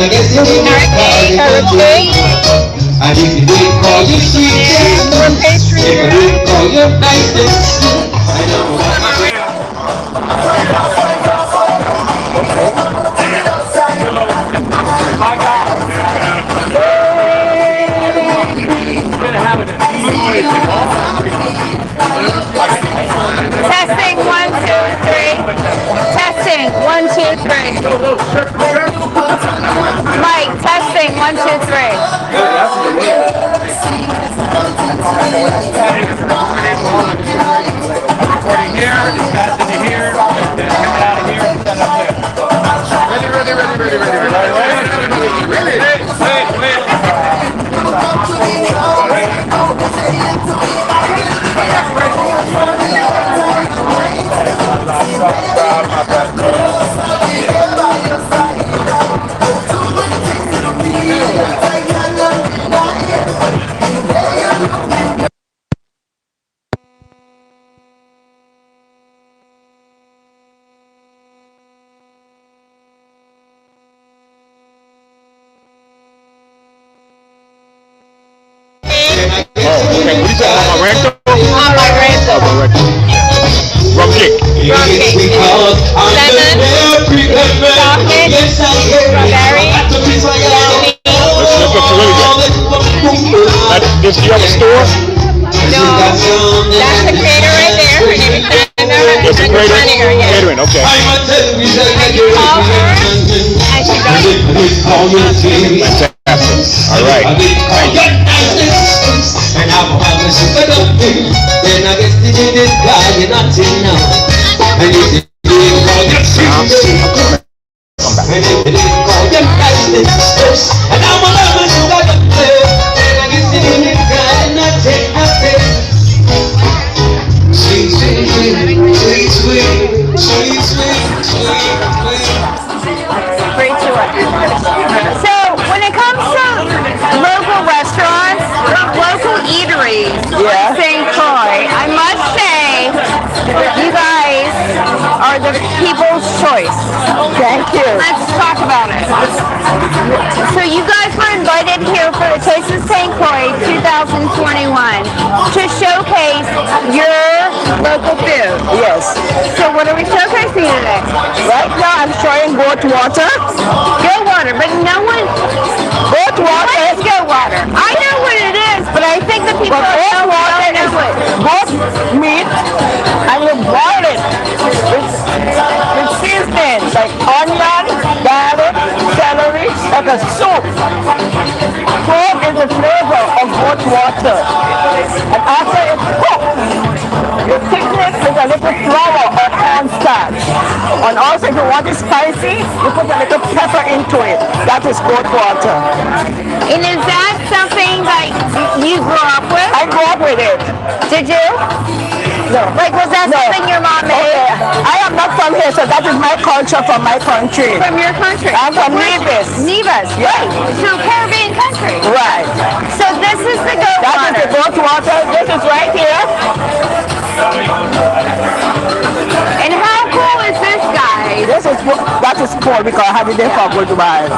I guess you didn't and if you didn't call you sweetness, if you didn't call you niceness, I know. Testing 1, 2, 3. Testing 1, 2, 3. Mike, testing 1, 2, Rum cake. Lemon, chocolate, strawberry, This looks really good. Do you have a store? No, that's the creator right there. Her name is Sandra. It's a creator? Catering, okay. And you call her, and she does it. Fantastic. All right. Thank you. And I'm a sugar dumpling. Then I guess they didn't call you nothing now. And if they didn't call you sweetness, and if they didn't call you niceness, and I'm a sugar dumpling. Then I guess they didn't call you nothing. Sweet, sweet, sweet, sweet, sweet, sweet, sweet. Great to it. So when it comes to local restaurants, local eateries, St. Croix, I must say you guys are the people's choice. Thank you. Let's talk about it. So you guys were invited here for the Taste of St. Croix 2021 to showcase your local food. Yes. So what are we showcasing today? Right now I'm showing goat water. Goat water, but no one... Goat water. What is goat water? I know what it is, but I think the people But goat water don't know it. goat meat, and you boil it with seasoning like onion, garlic, celery, like a soup. Pork is the flavor of goat water. And after it's cooked, you thicken it with a the flour or cornstarch. And also, if you want it spicy, you put a little pepper into it. That is goat water. And is that something that you grew up with? I grew up with it. Did you? No. Like, was that something your mom made? Okay. I am not from here, so that is my culture from my country. From your country? I'm from Nevis. Nevis, yeah. Right. So Caribbean country. Right. So this is the goat water. That is the goat water. This is right here. And how cool is this, guys? That is cool because I have it there for good while.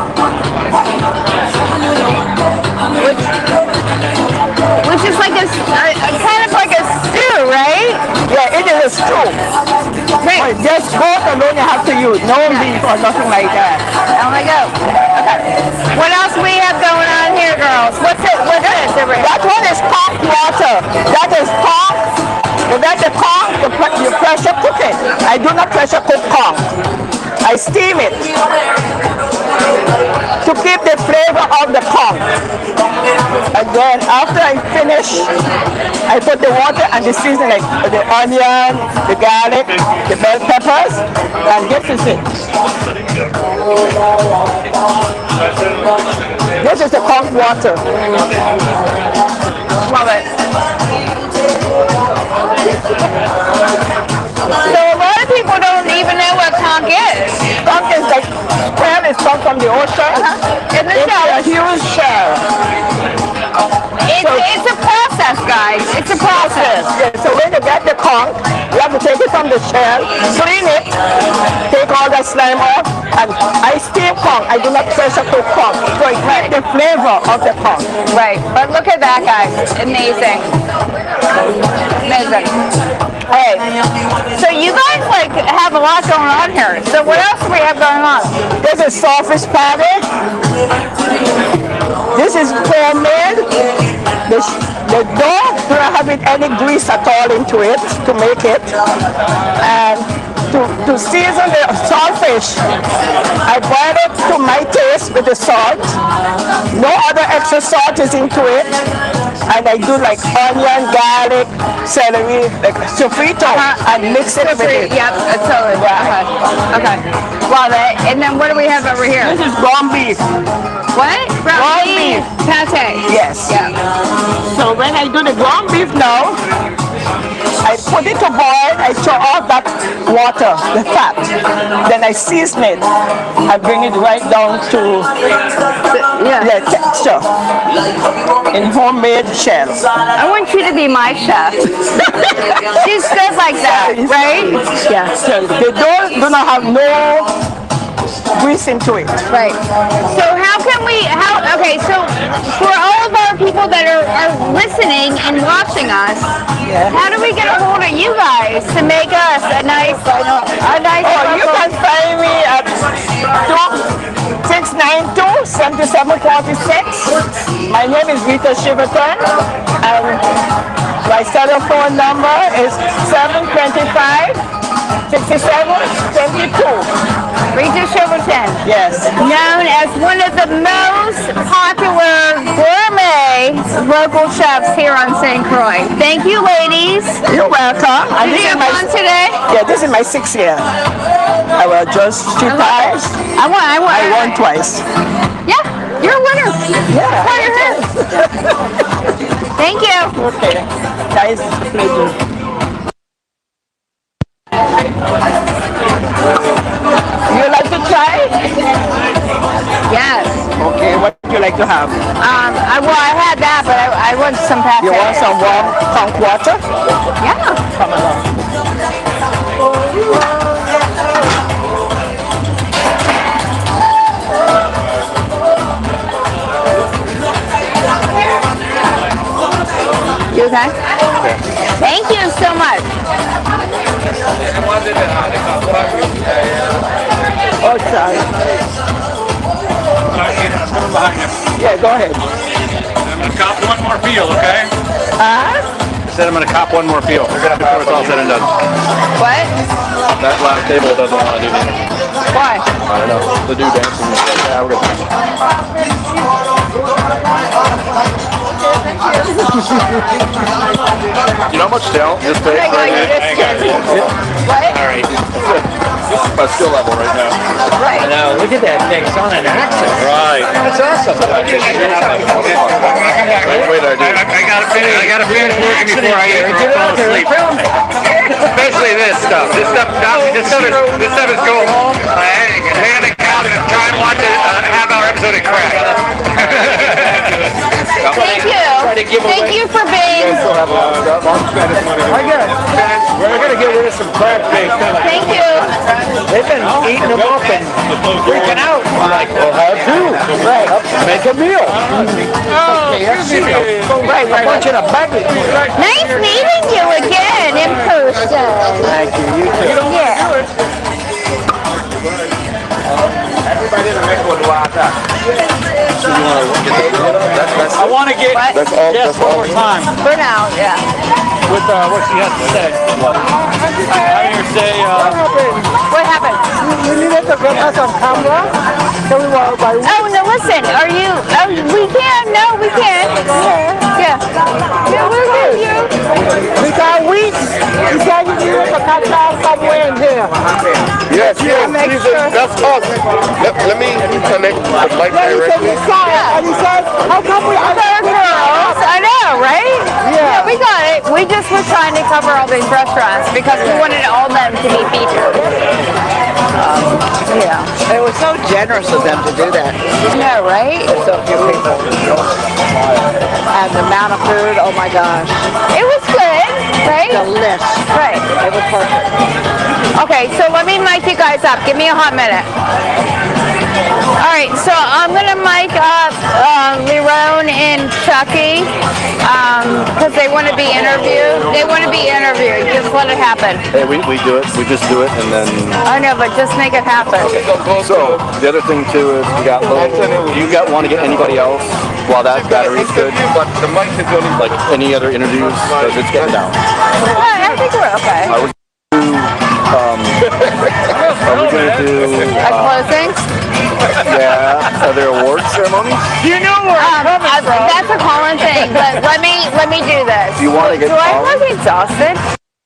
Which is like a kind of like a stew, right? Yeah, it is a stew. Right. Just goat alone you have to use, no beef or nothing like that. Oh my God. Okay. What else we have going on here, girls? What's this? That one is conch water. That is conch. Without the conch, you pressure cook it. I do not pressure cook conch. I steam it to keep the flavor of the conch. And then after I finish, I put the water and the seasoning, like the onion, the garlic, the bell peppers, and this is it. This is the conch water. Love it. So a lot of people don't even know what conch is. Conch is like shell is come from the ocean. In the it's shell. a huge shell. It's a process, guys. It's a process. Yeah, so when you get the conch, you have to take it from the shell, clean it, take all the slime off, and I steam conch. I do not pressure cook conch. So it keeps the flavor of the conch. Right. But look at that, guys. Amazing. Amazing. Hey, so you guys like have a lot going on here. So what else do we have going on? This is saltfish patty. This is homemade. The dough do not have any grease at all into it to make it. And to season the saltfish, I boil it to my taste with the salt. No other extra salt is into it. And I do like onion, garlic, celery, like sofrito, and mix it with it. Yep, totally. Yeah. Okay. Love it. And then what do we have over here? This is ground beef. What? Ground beef. Pate. Yes. Yeah. So when I do the ground beef now, I put it to boil, I throw out that water, the fat. Then I season it. I bring it right down to the texture in homemade shells. I want you to be my chef. She's good like that, right? Yeah. So the dough do not have no grease into it. Right. So how can we, okay, so for all of our people that are listening and watching us, how do we get a hold of you guys to make us a nice you can find me at 692-7746. My name is Rita Shiverton, and my cell phone number is 725-6722. Rita Shiverton. Yes. Known as one of the most popular gourmet local chefs here on St. Croix. Thank you, ladies. You're welcome. Did you have fun today? Yeah, this is my 6th year. I was just 2 times. I won twice. Yeah, you're a winner. Yeah. That's why you're here. Thank you. Okay. Nice pleasure. You like to try? Yes. Okay, what would you like to have? I had that, but I want some pate. You want some warm conch water? Yeah. Come along. You okay? Thank you so much. Oh, sorry. Yeah, go ahead. I'm going to cop one more peel, okay? I said I'm going to cop one more peel before it's all said and done. What? That last table doesn't want to do that. Why? I don't know. The dude dancing. Yeah, we're good. You know how much talent this takes? What? Alright. This is my skill level right now. Right. I know, look at that thing, it's on an axis. Right. That's awesome. Wait, I gotta finish working before I fall asleep. Especially this stuff. This stuff is go home, lay on the couch and try and watch a half-hour episode of Croix. Thank you. Thank you for being. We're gonna get rid of some crab cakes. Thank you. They've been eating them up and freaking out. I'm like, we'll have two. Right. Make a meal. Right, a bunch of baggage. Nice meeting you again in person. Thank you. You too. Yeah. Everybody in the mix would watch that. I want to get That's just one more time For now, yeah. with what she has to say. I hear her say, What happened? You needed to get us on camera. So we were by Oh, no, listen. Are you? Oh, we can. No, we can. Yeah. Yeah, we'll get you. we got weeks. You said you needed to catch us somewhere in here. Yes, that's us. Let me connect with Mike Yeah, he said directly. we saw it. And he said, how come we Other girls. I know, right? Yeah. We got it. We just were trying to cover all these restaurants because we wanted all them to be featured. Yeah. It was so generous of them to do that. No, right? So few people. And the amount of food, oh my gosh. It was good, right? Delish. Right. It was perfect. Okay, so let me mic you guys up. Give me a hot minute. All right, so I'm gonna mic up Lerone and Chucky because they want to be interviewed. They want to be interviewed. Just let it happen. Hey, we do it. We just do it, and then. I know, but just make it happen. So the other thing too is we got little. Do you want to get anybody else while that battery's good? But the mic is only like any other interviews because it's getting down. I think we're okay. I would do. Are we gonna do? A closing? Yeah. Are there award ceremonies? You know where I'm coming from. That's a Colin thing, but let me do this. Do you want to get? Do I look exhausted?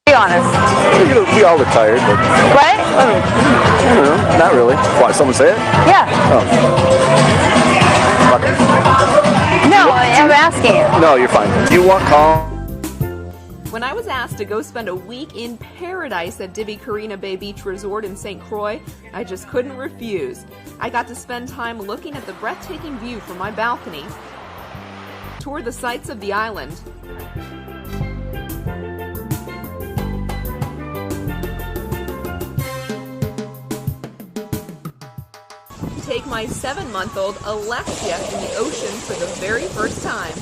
Be honest. We all retired, but. What? I don't know. Not really. Why? Someone say it? Yeah. Oh. No, I'm asking you. No, you're fine. Do you want Colin? When I was asked to go spend a week in paradise at Divi Carina Bay Beach Resort in St. Croix, I just couldn't refuse. I got to spend time looking at the breathtaking view from my balcony, tour the sights of the island, take my 7-month-old Alexia in the ocean for the very first time.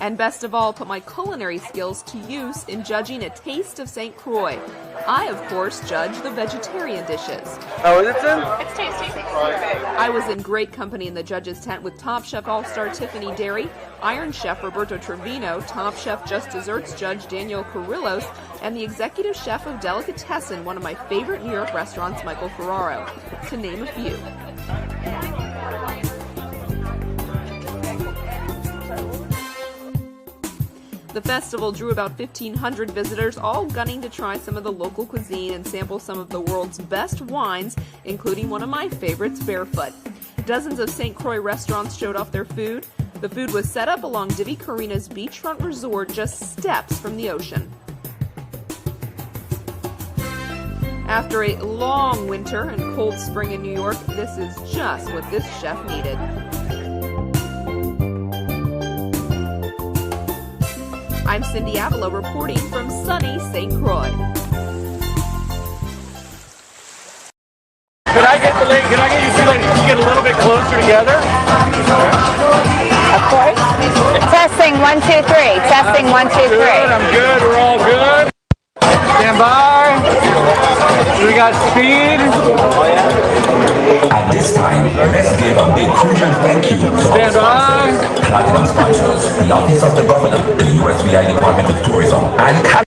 And best of all, put my culinary skills to use in judging a taste of St. Croix. I, of course, judge the vegetarian dishes. Oh, is it then? It's tasty. I was in great company in the judges' tent with Top Chef All-Star Tiffany Derry, Iron Chef Roberto Trevino, Top Chef Just Desserts Judge Daniel Carrillos, and the Executive Chef of Delicatessen, one of my favorite New York restaurants, Michael Ferraro, to name a few. The festival drew about 1,500 visitors, all gunning to try some of the local cuisine and sample some of the world's best wines, including one of my favorites, Barefoot. Dozens of St. Croix restaurants showed off their food. The food was set up along Divi Carina's beachfront resort, just steps from the ocean. After a long winter and cold spring in New York, this is just what this chef needed. I'm Cindy Avila reporting from sunny St. Croix. Can I get you two ladies to get a little bit closer together? Of course. Testing 1, 2, 3. Testing 1, 2, 3. Good, I'm good. We're all good. Stand by. We got speed. At this time, let's give a big crucial thank you to Stand by. platinum sponsors, the Office of the Governor, the USVI Department of Tourism, and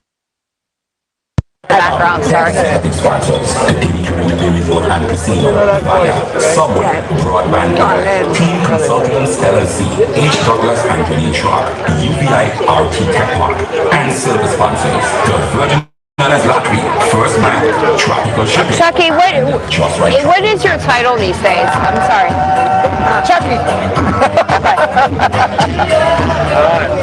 background, sorry. sponsors, the TV Family Resort and Casino via Subway, Broadband Cable, Team Consultants LLC, H. Douglas and Janine Schwab, UVI RT Techmark, and silver sponsors, the Virgin Islands Lottery, First Bank, Tropical Shipping. Chucky, what is your title these days? I'm sorry. Chucky.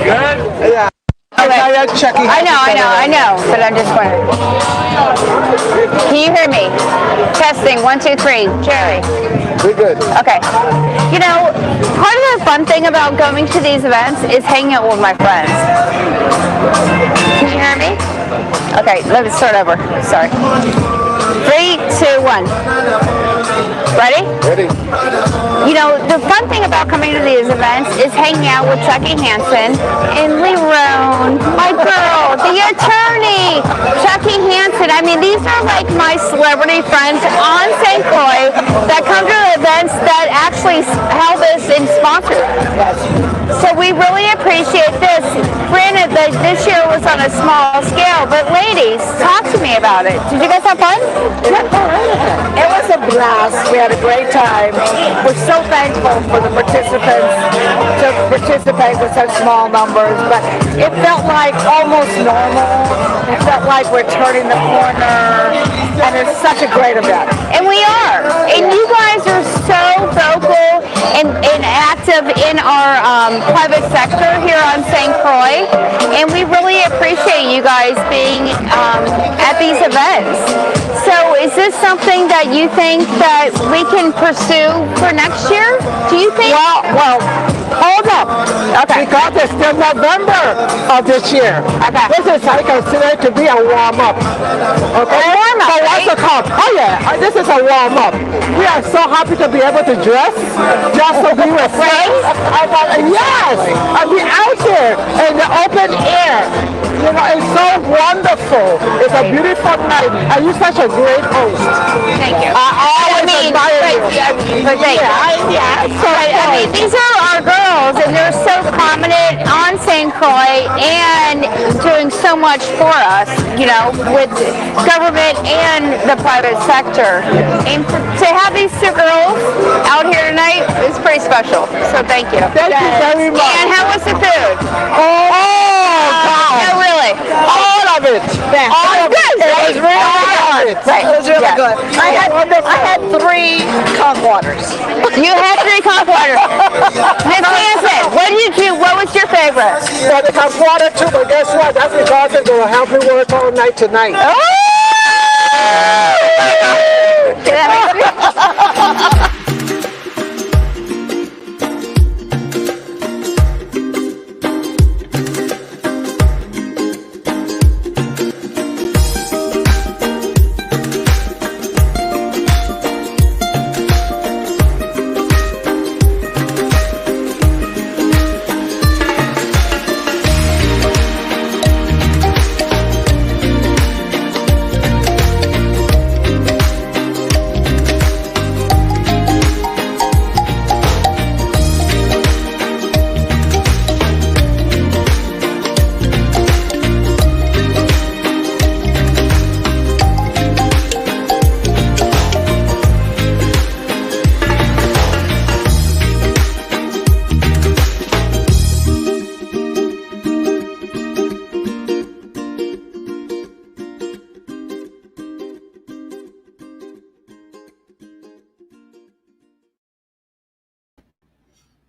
Good? Yeah. Okay. Chucky. I know, but I'm just wondering. Can you hear me? Testing, 1, 2, 3. Jerry. We're good. Okay. You know, part of the fun thing about going to these events is hanging out with my friends. Can you hear me? Okay, let me start over. Sorry. 3, 2, 1. Ready? Ready. You know, the fun thing about coming to these events is hanging out with Chucky Hansen and Lee Roan, my girl, the attorney, Chucky Hansen. I mean, these are like my celebrity friends on St. Croix that come to events that actually help us and sponsor. So we really appreciate this. Granted, this year was on a small scale, but ladies, talk to me about it. Did you guys have fun? It was a blast. We had a great time. We're so thankful for the participants to participate with such small numbers, but it felt like almost normal. It felt like we're turning the corner, and it's such a great event. And we are. And you guys are so vocal and active in our private sector here on St. Croix, and we really appreciate you guys being at these events. So is this something that you think that we can pursue for next year? Do you think? Well, hold up. Okay. Because it's still November of this year. Okay. This is, I consider it to be a warm-up. Okay? A warm-up, So what's right? it called? Oh yeah, this is a warm-up. We are so happy to be able to dress, just to be with friends. Yes! And be out there in the open air. You know, it's so wonderful. It's a beautiful night. And you're such a great host. Thank you. I always admire you. But thank you. Yeah, so I mean, these are our girls, and they're so prominent on St. Croix and doing so much for us, you know, with government and the private sector. And to have these two girls out here tonight is pretty special. So thank you. Thank you very much. And how was the food? Oh, God. No, really. All of it. All of it. It was really good. Right. It was really Yeah. good. I had 3 conch waters. You had 3 conch waters. Miss Hansen, what did you do? What was your favorite? So the conch water too, but guess what? That's because it's going to help me work all night tonight. Oh! That makes me-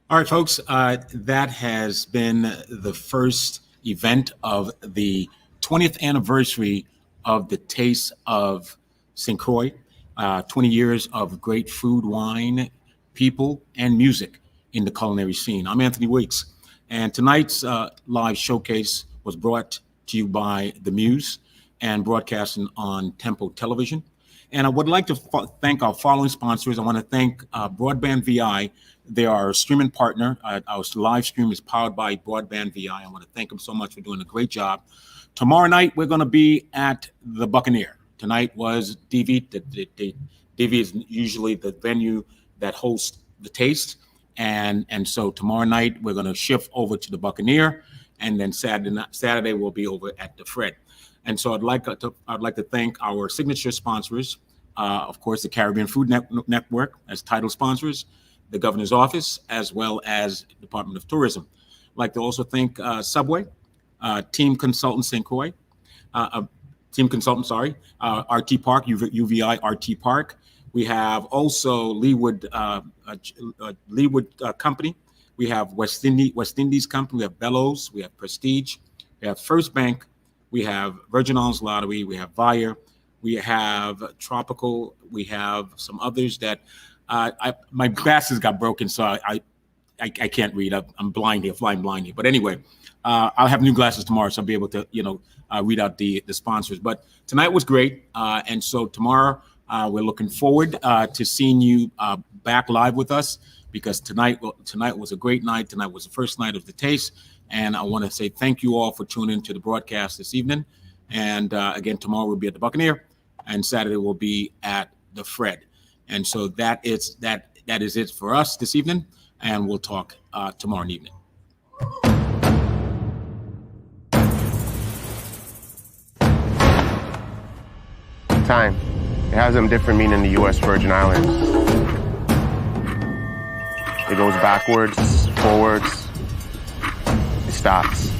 All right, folks, that has been the first event of the 20th anniversary of the Taste of St. Croix, 20 years of great food, wine, people, and music in the culinary scene. I'm Anthony Weeks, and tonight's live showcase was brought to you by The Muse and broadcasting on Tempo Television. And I would like to thank our following sponsors. I want to thank Broadband VI. They are our streaming partner. Our live stream is powered by Broadband VI. I want to thank them so much for doing a great job. Tomorrow night, we're going to be at the Buccaneer. Tonight was DV. DV is usually the venue that hosts the Taste. And so tomorrow night, we're going to shift over to the Buccaneer. And then Saturday we'll be over at the Fred. And so I'd like to thank our signature sponsors, of course, the Caribbean Food Network as title sponsors, the Governor's Office, as well as Department of Tourism. I'd like to also thank Subway, Team Consultant St. Croix, RT Park, UVI RT Park. We have also Leewood Company. We have West Indies Company. We have Bellows. We have Prestige. We have First Bank. We have Virgin Islands Lottery. We have Vire. We have Tropical. We have some others that my glasses got broken, so I can't read. I'm blind here, flying blind here. But anyway, I'll have new glasses tomorrow, so I'll be able to, read out the sponsors. But tonight was great, and so tomorrow we're looking forward to seeing you back live with us, because tonight was a great night. Tonight was the first night of the Taste, and I want to say thank you all for tuning into the broadcast this evening. And again, tomorrow we'll be at the Buccaneer, and Saturday we'll be at the Fred. And so that is it for us this evening, and we'll talk tomorrow evening. Time. It has a different meaning in the U.S. Virgin Islands. It goes backwards, forwards, it stops.